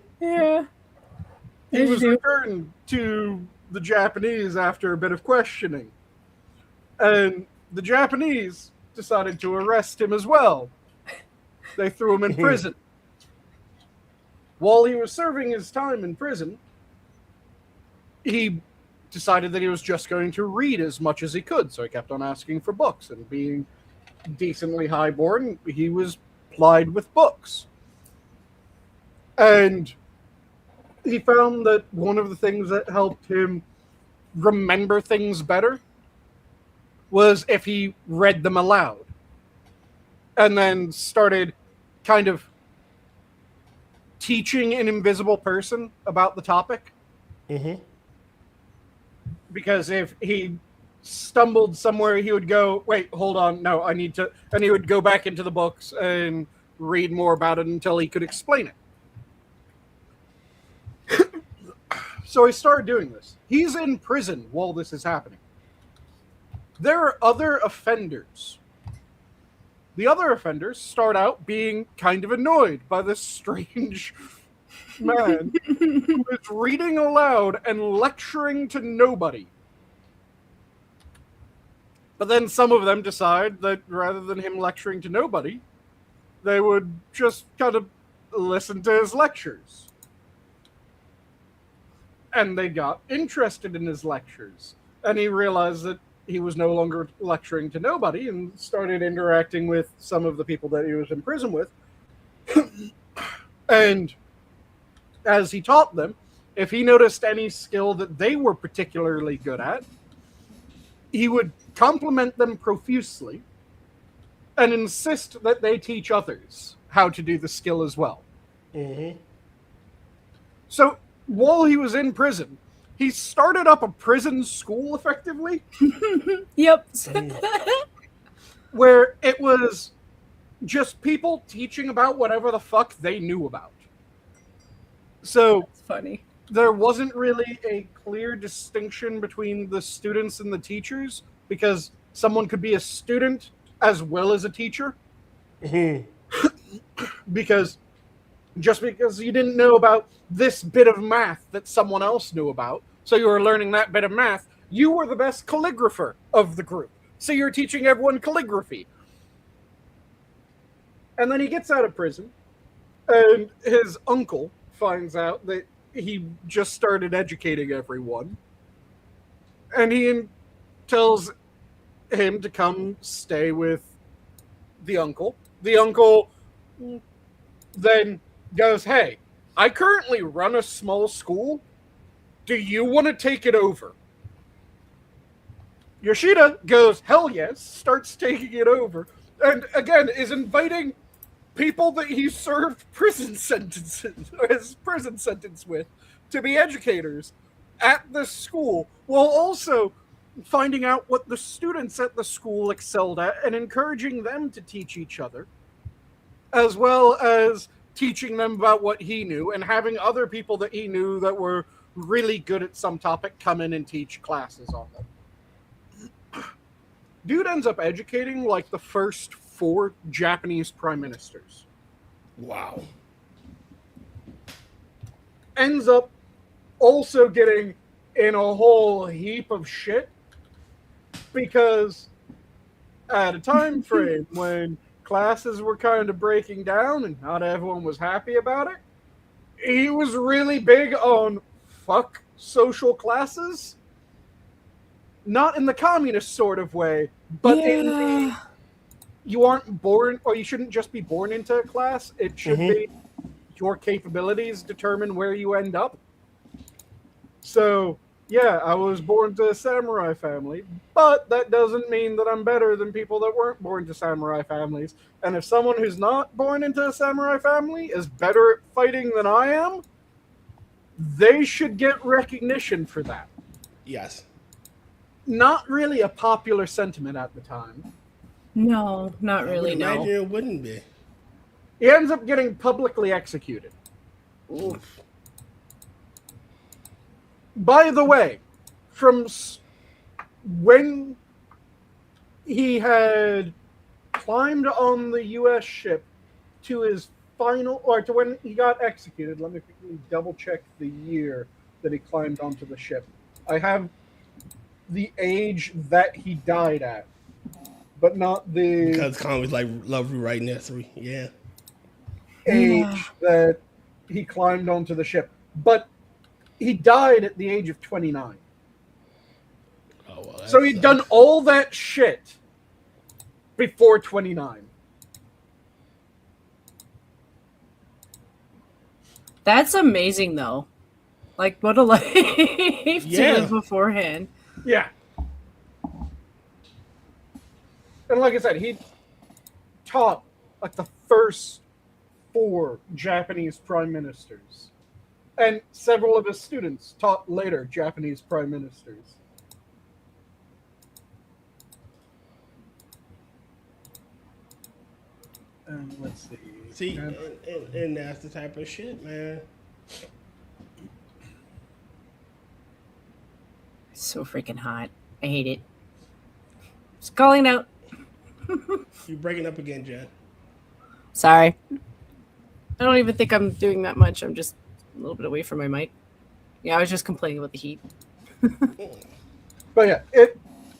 He was returned to the Japanese after a bit of questioning. And the Japanese decided to arrest him as well. They threw him in prison. While he was serving his time in prison, he decided that he was just going to read as much as he could. So he kept on asking for books, and being decently highborn, he was plied with books. And he found that one of the things that helped him remember things better was if he read them aloud. And then started kind of teaching an invisible person about the topic. Because if he stumbled somewhere, he would go, "Wait, hold on, no, I need to," and he would go back into the books and read more about it until he could explain it. So he started doing this. He's in prison while this is happening. There are other offenders. The other offenders start out being kind of annoyed by this strange man who is reading aloud and lecturing to nobody. But then some of them decide that rather than him lecturing to nobody, they would just kind of listen to his lectures. And they got interested in his lectures. And he realized that he was no longer lecturing to nobody and started interacting with some of the people that he was in prison with. And as he taught them, if he noticed any skill that they were particularly good at, he would compliment them profusely and insist that they teach others how to do the skill as well. So while he was in prison, he started up a prison school, effectively. Yep. Where it was just people teaching about whatever the fuck they knew about. So That's funny. There wasn't really a clear distinction between the students and the teachers, because someone could be a student as well as a teacher. Because just because you didn't know about this bit of math that someone else knew about, so you were learning that bit of math, you were the best calligrapher of the group. So you're teaching everyone calligraphy. And then he gets out of prison, and his uncle finds out that he just started educating everyone. And he tells him to come stay with the uncle. The uncle then goes, "Hey, I currently run a small school. Do you want to take it over?" Yoshida goes, "Hell yes," starts taking it over. And again, is inviting people that he served prison sentences, his prison sentence with, to be educators at the school, while also finding out what the students at the school excelled at and encouraging them to teach each other, as well as teaching them about what he knew and having other people that he knew that were really good at some topic come in and teach classes on them. Dude ends up educating like the first 4 Japanese prime ministers. Wow. Ends up also getting in a whole heap of shit because at a time frame when classes were kind of breaking down and not everyone was happy about it, he was really big on fuck social classes. Not in the communist sort of way, but in the you aren't born, or you shouldn't just be born into a class. It should be your capabilities determine where you end up. So, yeah, I was born to a samurai family, but that doesn't mean that I'm better than people that weren't born to samurai families. And if someone who's not born into a samurai family is better at fighting than I am, they should get recognition for that. Yes. Not really a popular sentiment at the time. No, not I really. would imagine it wouldn't be. He ends up getting publicly executed. Oof. By the way, from when he had climbed on the U.S. ship to his final, or to when he got executed, let me quickly double check the year that he climbed onto the ship. I have the age that he died at, but not the Because Conway's like lovely right next to me. Yeah. age that he climbed onto the ship. But he died at the age of 29. Oh, well, So he'd done all that shit before 29. That's amazing, though. Like, what a life to live beforehand. Yeah. And like I said, he taught like the first 4 Japanese prime ministers. And several of his students taught later Japanese prime ministers. And let's see. See, and that's the type of shit, man. So freaking hot. I hate it. Just calling out. You're breaking up again, Jen. Sorry. I don't even think I'm doing that much. I'm just a little bit away from my mic. Yeah, I was just complaining about the heat. But yeah,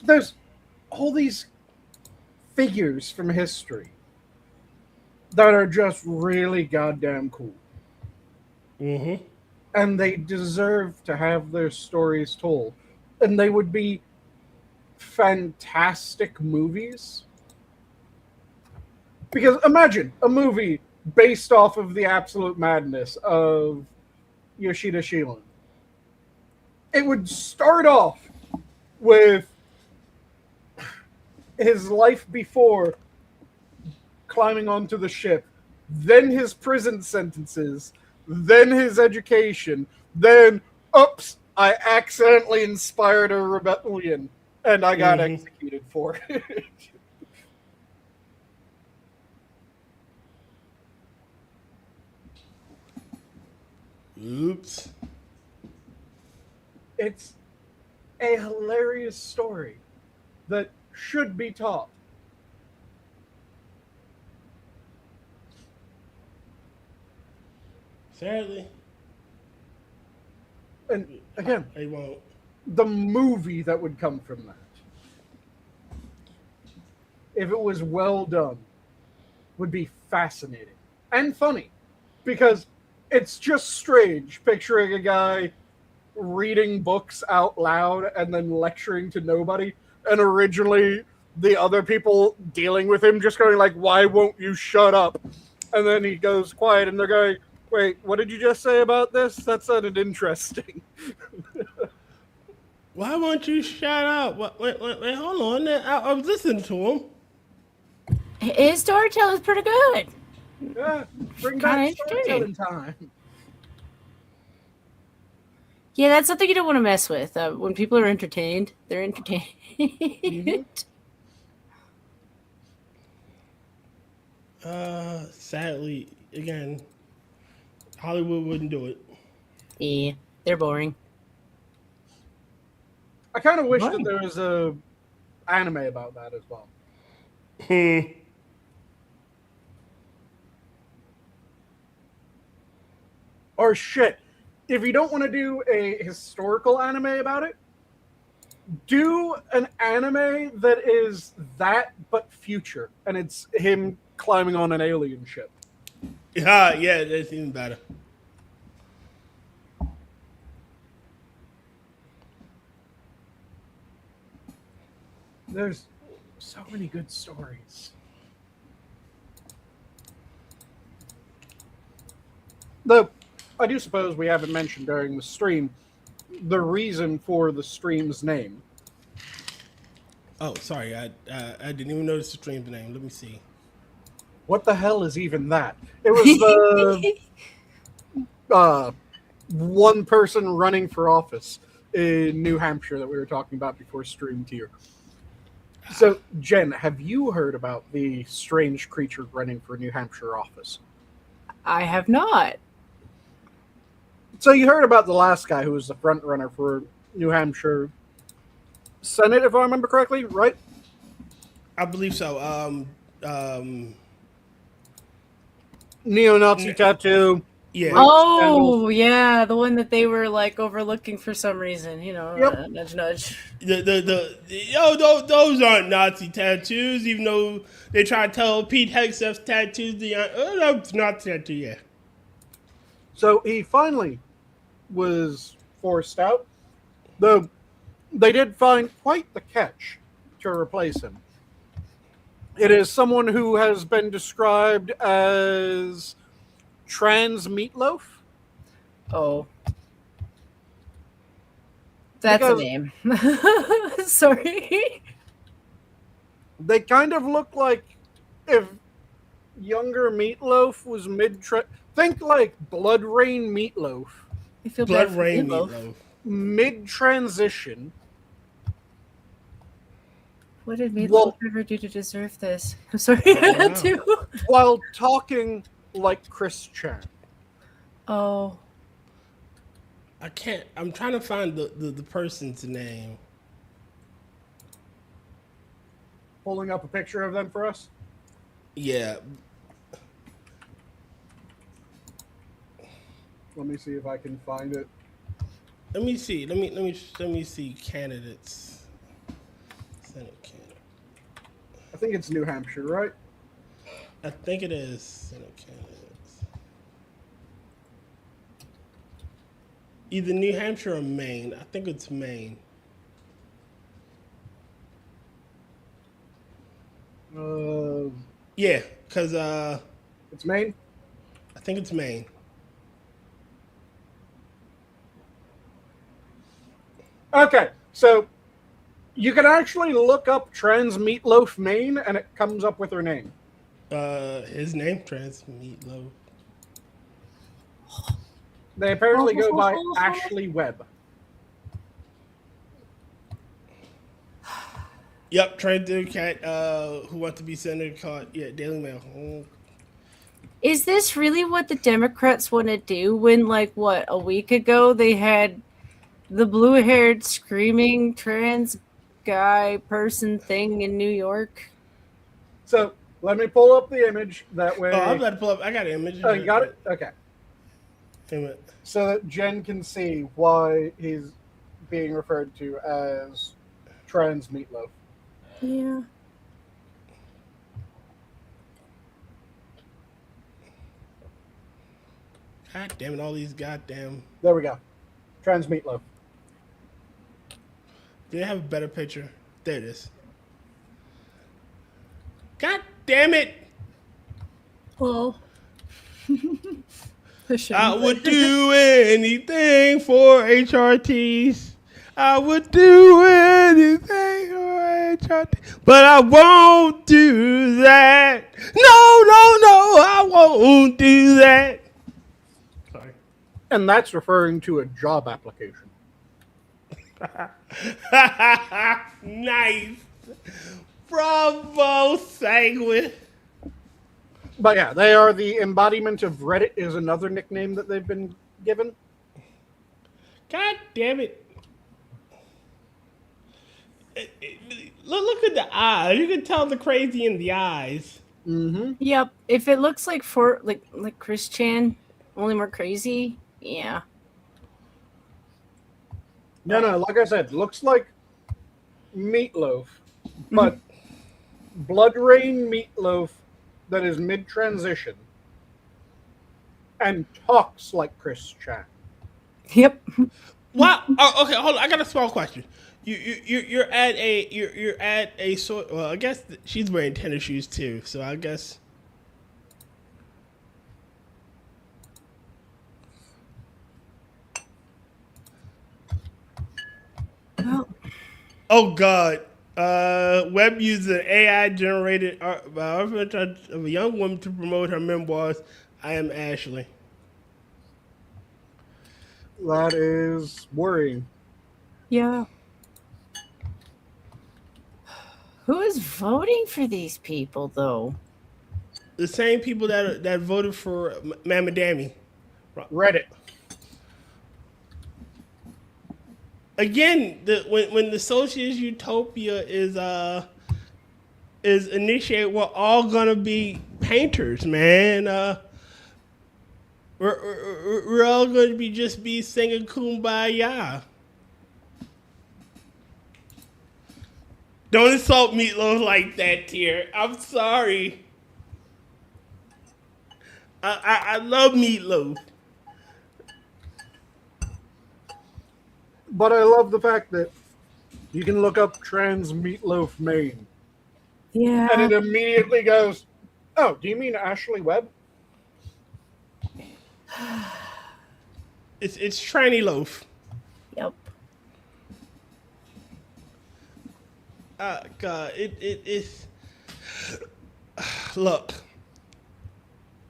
there's all these figures from history that are just really goddamn cool. Mm-hmm. And they deserve to have their stories told. And they would be fantastic movies. Because imagine a movie based off of the absolute madness of Yoshida Shilen. It would start off with his life before climbing onto the ship, then his prison sentences, then his education, then, oops, I accidentally inspired a rebellion, and I got executed for it. Oops. It's a hilarious story that should be taught. Sadly. And again, They won't. the movie that would come from that, if it was well done, would be fascinating and funny. Because it's just strange picturing a guy reading books out loud and then lecturing to nobody, and originally the other people dealing with him just going like, why won't you shut up? And then he goes quiet and they're going, wait, what did you just say about this? That sounded interesting. Why won't you shut up? Wait, hold on. I was listening to him. His storytelling is pretty good. Yeah, bring Kinda back storytelling time. Yeah, that's something you don't want to mess with. When people are entertained, they're entertained. Sadly, again, Hollywood wouldn't do it. Yeah, they're boring. I kind of wish that there was a anime about that as well. Or shit, if you don't want to do a historical anime about it, do an anime that is that but future, and it's him climbing on an alien ship. Yeah, that's even better. There's so many good stories. Though, I do suppose we haven't mentioned during the stream the reason for the stream's name. Oh, sorry, I didn't even notice the stream's name. Let me see. What the hell is even that? It was the one person running for office in New Hampshire that we were talking about before stream tier. So, Jen, have you heard about the strange creature running for New Hampshire office? I have not. So you heard about the last guy who was the front runner for New Hampshire Senate, if I remember correctly, right? I believe so. Neo-Nazi tattoo. Yeah. Oh, yeah, the one that they were like overlooking for some reason. Yep. Nudge, nudge. Those aren't Nazi tattoos, even though they try to tell Pete Hegseth's tattoos. That's not tattoo, yeah. So he finally was forced out, though they did find quite the catch to replace him. It is someone who has been described as trans meatloaf. Oh. That's a name. Sorry. They kind of look like if younger Meatloaf was think like Blood Rain Meatloaf. I feel Blood bad for Rain Meatloaf. Meatloaf. Mid-transition. What did Meatloaf ever do to deserve this? I'm sorry, I had to. While talking like Chris Chan. Oh. I can't. I'm trying to find the person's name. Pulling up a picture of them for us. Yeah. Let me see if I can find it. Let me see. Let me see candidates. Senate candidate. I think it's New Hampshire, right? I think it is Senate candidates. Either New Hampshire or Maine. I think it's Maine. Yeah, because it's Maine? I think it's Maine. Okay, so you can actually look up Trans Meatloaf Maine, and it comes up with her name. His name, Trans Meatloaf. They apparently go by Ashley Webb. Yep, transgender cat who wants to be senator caught. Yeah, Daily Mail. Is this really what the Democrats want to do when, like, what, a week ago they had the blue-haired screaming trans guy person thing in New York? So let me pull up the image that way. Oh, I'm about to pull up. I got an image. Oh, you got it? Okay. Damn it. So that Jen can see why he's being referred to as Trans Meatloaf. Yeah. God damn it, all these goddamn. There we go. Trans Meatloaf. Do they have a better picture? There it is. God damn it! Well. I would do anything for HRTs. I would do anything for HRTs. But I won't do that. No, I won't do that. Sorry. And that's referring to a job application. Nice. Bravo, Sanguine. But yeah, they are the embodiment of Reddit is another nickname that they've been given. God damn it. Look at the eyes. You can tell the crazy in the eyes. Mm-hmm. Yep. If it looks like like Chris Chan, only more crazy. Yeah. No, like I said, looks like Meatloaf, but Blood Rain Meatloaf that is mid-transition and talks like Chris Chan. Yep. Wow. Oh, okay, hold on. I got a small question. You're at a sort. Well, I guess she's wearing tennis shoes too. So I guess. Well, Oh God. Web used an AI generated avatar of a young woman to promote her memoirs. I am Ashley. That is worrying. yeah. Who is voting for these people, though? The same people that voted for Mamadami. Reddit. Again, when the socialist utopia is initiated, we're all gonna be painters, man. We're all gonna be singing kumbaya. Don't insult Meatloaf like that, Tier. I'm sorry. I love Meatloaf. But I love the fact that you can look up trans Meatloaf Maine, Yeah. and it immediately goes, "Oh, do you mean Ashley Webb?" It's tranny loaf. Yep. God, it's look.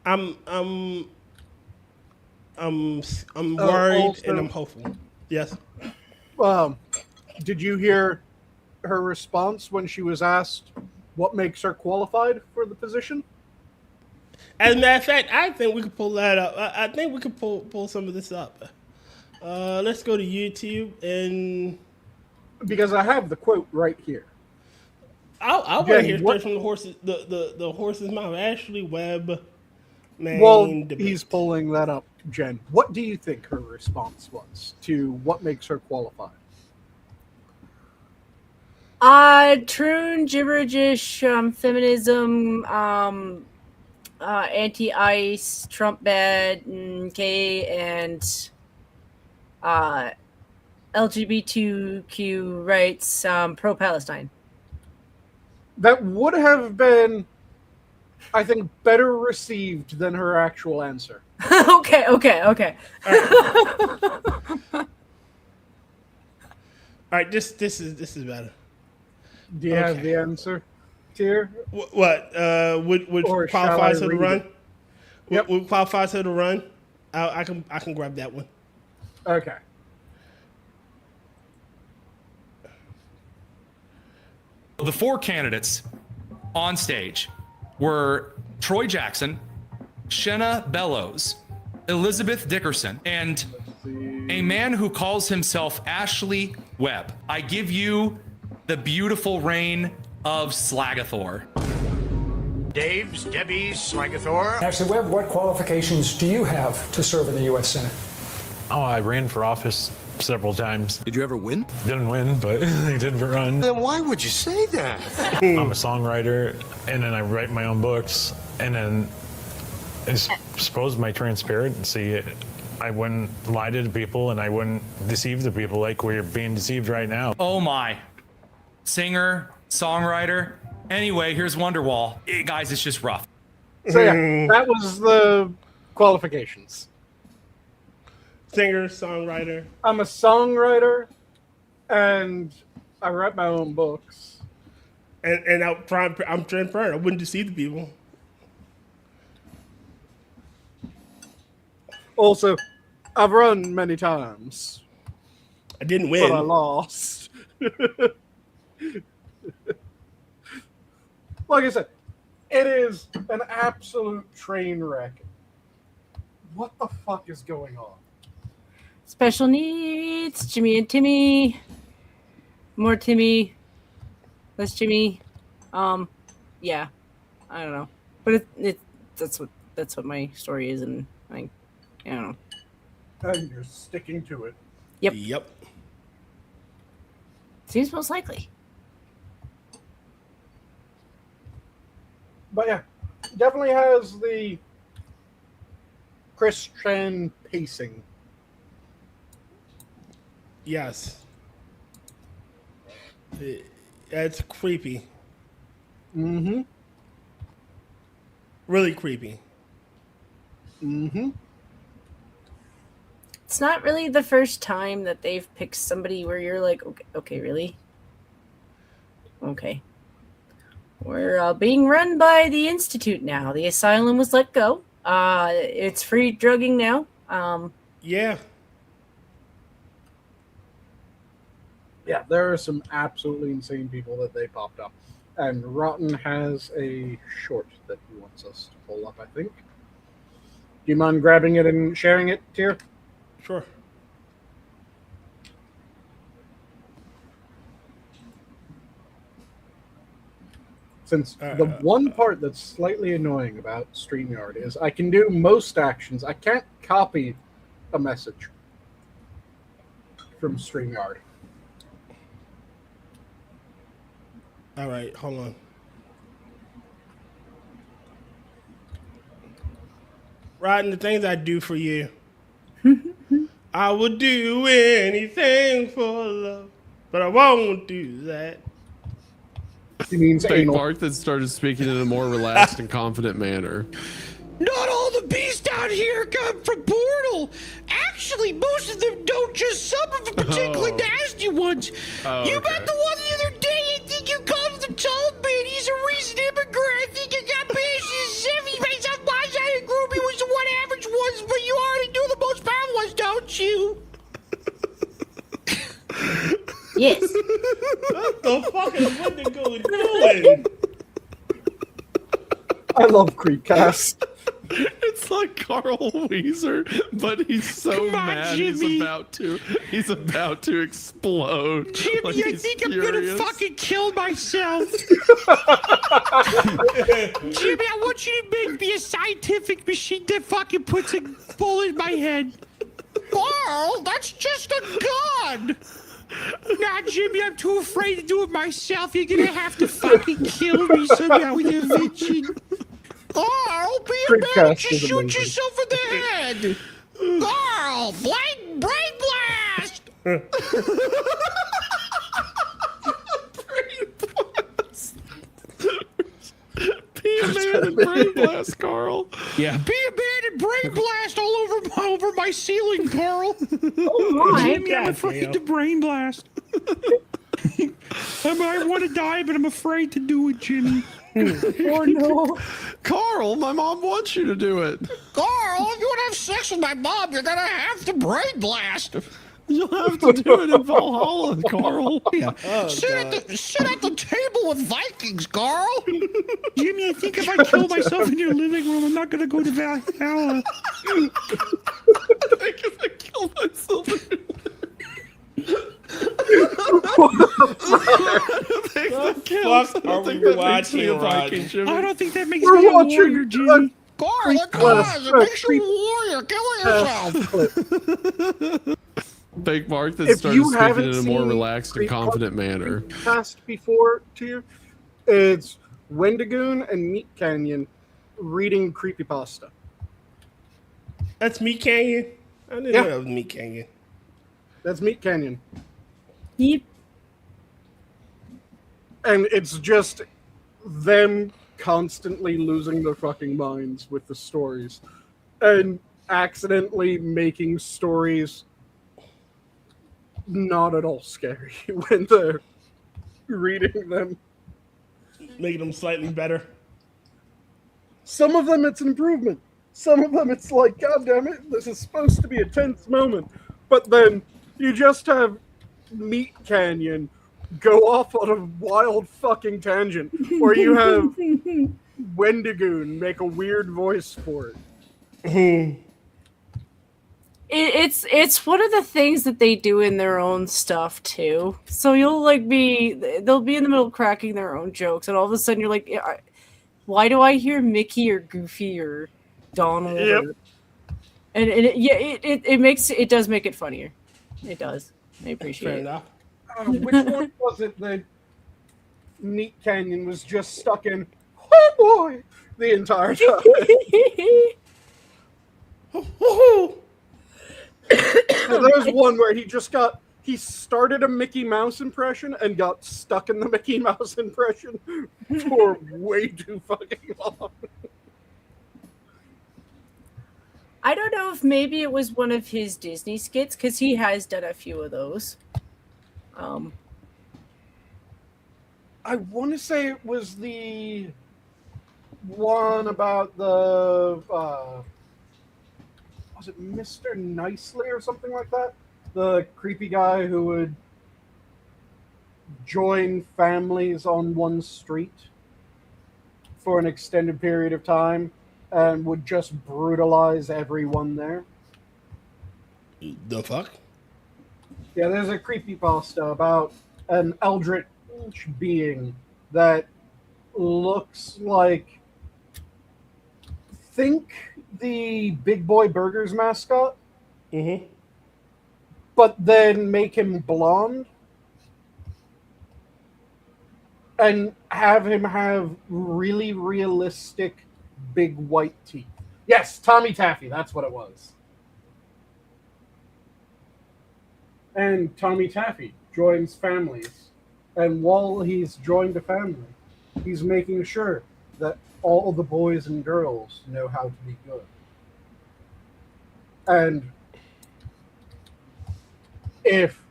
I'm worried Also- and I'm hopeful. Yes. Did you hear her response when she was asked what makes her qualified for the position? As a matter of fact, I think we could pull that up. I think we could pull some of this up. Let's go to YouTube and Because I have the quote right here. I want to Jen, hear what- straight from the horses. The horse's mouth. Ashley Webb. Well, Debate. he's pulling that up, Jen. What do you think her response was to what makes her qualified? Troon, gibberish, feminism, anti-ice, Trump bad, gay, and LGBTQ rights, pro-Palestine. That would have been, I think, better received than her actual answer. okay. All right, this is better. Do you have the answer, Tier? What would Or shall qualifies I her to read run? it? Yep. Would qualifies her to run? I can grab that one. Okay. The four candidates on stage were Troy Jackson, Shenna Bellows, Elizabeth Dickerson, and a man who calls himself Ashley Webb. I give you the beautiful reign of Slagathor. Dave's, Debbie's, Slagathor. Ashley Webb, what qualifications do you have to serve in the U.S. Senate? Oh, I ran for office several times. Did you ever win? Didn't win, but I did run. Then why would you say that? I'm a songwriter, and then I write my own books, and then I suppose my transparency, I wouldn't lie to the people, and I wouldn't deceive the people like we're being deceived right now. Oh my. Singer, songwriter. Anyway, here's Wonderwall. Guys, it's just rough. So yeah, that was the qualifications. Singer, songwriter. I'm a songwriter, and I write my own books. And I'm transparent. I wouldn't deceive the people. Also, I've run many times, I didn't but I win. lost. Like I said, it is an absolute train wreck. What the fuck is going on? Special needs, Jimmy and Timmy. More Timmy. That's Jimmy. Yeah, I don't know, but that's what my story is, and I don't know. And you're sticking to it. Yep. Yep. Seems most likely. But yeah, definitely has the Christian pacing. Yes. It's creepy. Mm-hmm. Really creepy. Mm-hmm. It's not really the first time that they've picked somebody where you're like, okay, really? Okay. We're being run by the Institute now. The asylum was let go. It's free drugging now. Yeah. Yeah, there are some absolutely insane people that they popped up. And Rotten has a short that he wants us to pull up, I think. Do you mind grabbing it and sharing it, Tier? Sure. Since the one part that's slightly annoying about StreamYard is I can do most actions. I can't copy a message from StreamYard. All right, hold on. Rotten, the things I do for you. I would do anything for love, but I won't do that. He means Big anal. Mark that started speaking in a more relaxed and confident manner. Not all the beasts out here come from Portal. Actually, most of them don't. Just some of the particularly nasty ones. Oh, You okay. met the one the other day. I think you called the tall man. He's a recent immigrant. I think you got passes. He makes up my side and Groovy was the one average ones, but you already do the most powerful ones, don't you? Yes. What the fuck is Wendigo doing? I love Creepcast. It's like Carl Weezer, but he's so Come on, mad Jimmy. he's about to explode. Jimmy, Like, I he's think I'm furious. gonna fucking kill myself. Jimmy, I want you to make me a scientific machine that fucking puts a bullet in my head. Carl, that's just a gun. Nah, Jimmy, I'm too afraid to do it myself. You're gonna have to fucking kill me somehow with your invention. Carl, be a man, Creepcast just is shoot amazing. yourself in the head. Carl, brain blast. Be a man and brain blast, Carl. Yeah. Be a man and brain blast all over my ceiling, Carl. Oh my. Jimmy, I'm afraid to brain blast. I want to die, but I'm afraid to do it, Jimmy. Oh no. Carl, my mom wants you to do it. Carl, if you want to have sex with my mom, you're gonna have to brain blast. You'll have to do it in Valhalla, Carl. Yeah. Oh, sit God. at the table with Vikings, Carl. Jimmy, I think if I kill myself in your living room, I'm not gonna go to Valhalla. I think if I kill myself. Fuck are we watching, Rod? I don't think that makes We're me a watching warrior, Jimmy. Carl, it Class- does. It makes you a warrior. Kill yourself. Big Mark that If started you speaking haven't in a more seen relaxed and confident manner. Creepcast before, Tier, it's Wendigoon and Meat Canyon reading creepypasta. That's Meat Canyon? I didn't Yeah. know that was Meat Canyon. That's Meat Canyon. Yep. And it's just them constantly losing their fucking minds with the stories and accidentally making stories not at all scary when they're reading them. Making them slightly better. Some of them it's improvement. Some of them it's like, God damn it, this is supposed to be a tense moment. But then you just have Meat Canyon go off on a wild fucking tangent, or you have Wendigoon make a weird voice for it. It's one of the things that they do in their own stuff too. So you'll they'll be in the middle of cracking their own jokes, and all of a sudden you're like, why do I hear Mickey or Goofy or Donald? Yep. It does make it funnier. It does. I appreciate Fair it. enough. Which one was it that Neat Canyon was just stuck in? Oh boy, the entire time. There's one where he started a Mickey Mouse impression and got stuck in the Mickey Mouse impression for way too fucking long. I don't know if maybe it was one of his Disney skits, because he has done a few of those. I want to say it was the one about the was it Mr. Nicely or something like that? The creepy guy who would join families on one street for an extended period of time and would just brutalize everyone there. The fuck? Yeah, there's a creepypasta about an eldritch being that looks like, think the Big Boy Burgers mascot, Mm-hmm. but then make him blonde and have him have really realistic big white teeth. Yes, Tommy Taffy, that's what it was. And Tommy Taffy joins families, and while he's joined a family, he's making sure that all the boys and girls know how to be good. And if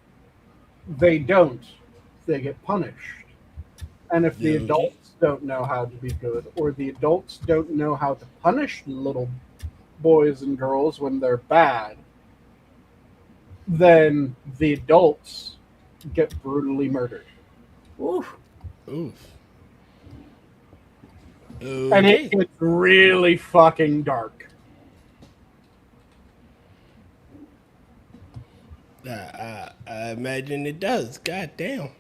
they don't, they get punished. And if the adults don't know how to be good, or the adults don't know how to punish little boys and girls when they're bad, then the adults get brutally murdered. Oof. Oof. And it gets really fucking dark. I imagine it does. God damn.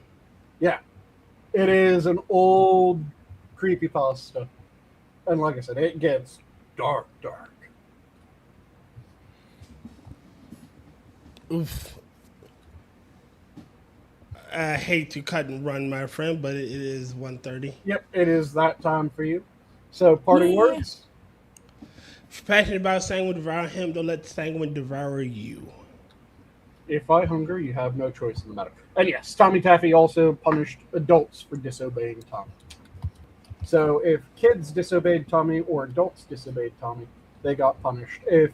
Yeah. It is an old creepypasta. And like I said, it gets dark. Oof. I hate to cut and run, my friend, but it is 1:30. Yep, it is that time for you. So, parting words? If you're passionate about Sanguine devour him, don't let Sanguine devour you. If I hunger, you have no choice in the matter. And yes, Tommy Taffy also punished adults for disobeying Tommy. So if kids disobeyed Tommy or adults disobeyed Tommy, they got punished. If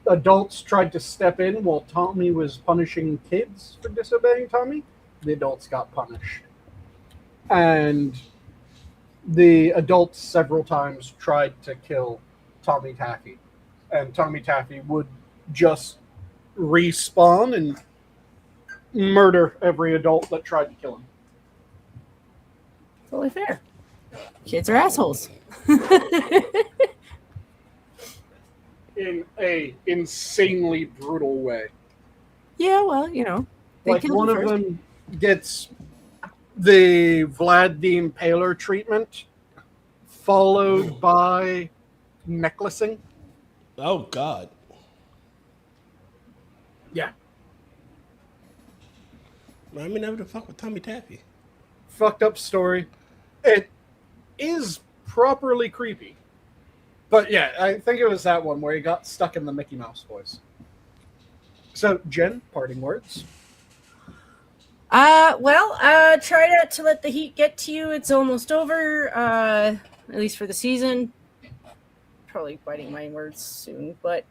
adults tried to step in while Tommy was punishing kids for disobeying Tommy, the adults got punished. And the adults several times tried to kill Tommy Taffy. And Tommy Taffy would just respawn and murder every adult that tried to kill him. Totally fair. Kids are assholes. In a insanely brutal way. Yeah, well, you know. They Like killed one him of first. them gets the Vlad the Impaler treatment, followed by necklacing. Oh, God. Yeah. I mean, never to fuck with Tommy Taffy. Fucked up story. It is properly creepy. But yeah, I think it was that one where he got stuck in the Mickey Mouse voice. So, Jen, parting words. Try not to let the heat get to you. It's almost over, at least for the season. Probably biting my words soon, but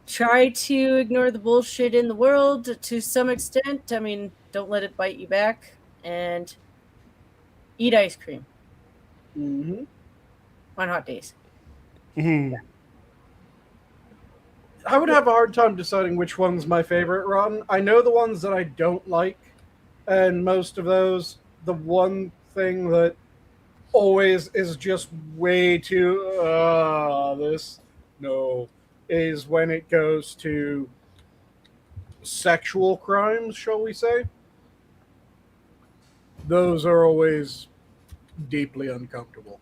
try to ignore the bullshit in the world to some extent. I mean, don't let it bite you back, and eat ice cream Mm-hmm. on hot days. Mm-hmm. I would have a hard time deciding which one's my favorite run. I know the ones that I don't like, and most of those, the one thing that always is just way too this no, is when it goes to sexual crimes, shall we say. Those are always deeply uncomfortable.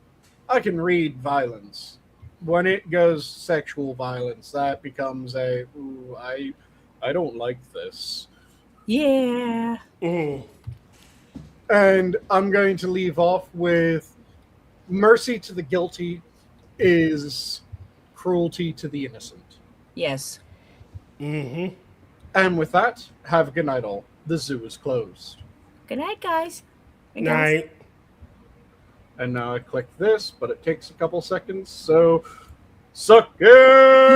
I can read violence. When it goes sexual violence, that becomes a, ooh, I don't like this. Yeah. And I'm going to leave off with mercy to the guilty is cruelty to the innocent. Yes. Mm-hmm. And with that, have a good night, all. The zoo is closed. Good night, guys. Hey, guys. Night. And now I click this, but it takes a couple seconds, so suck it!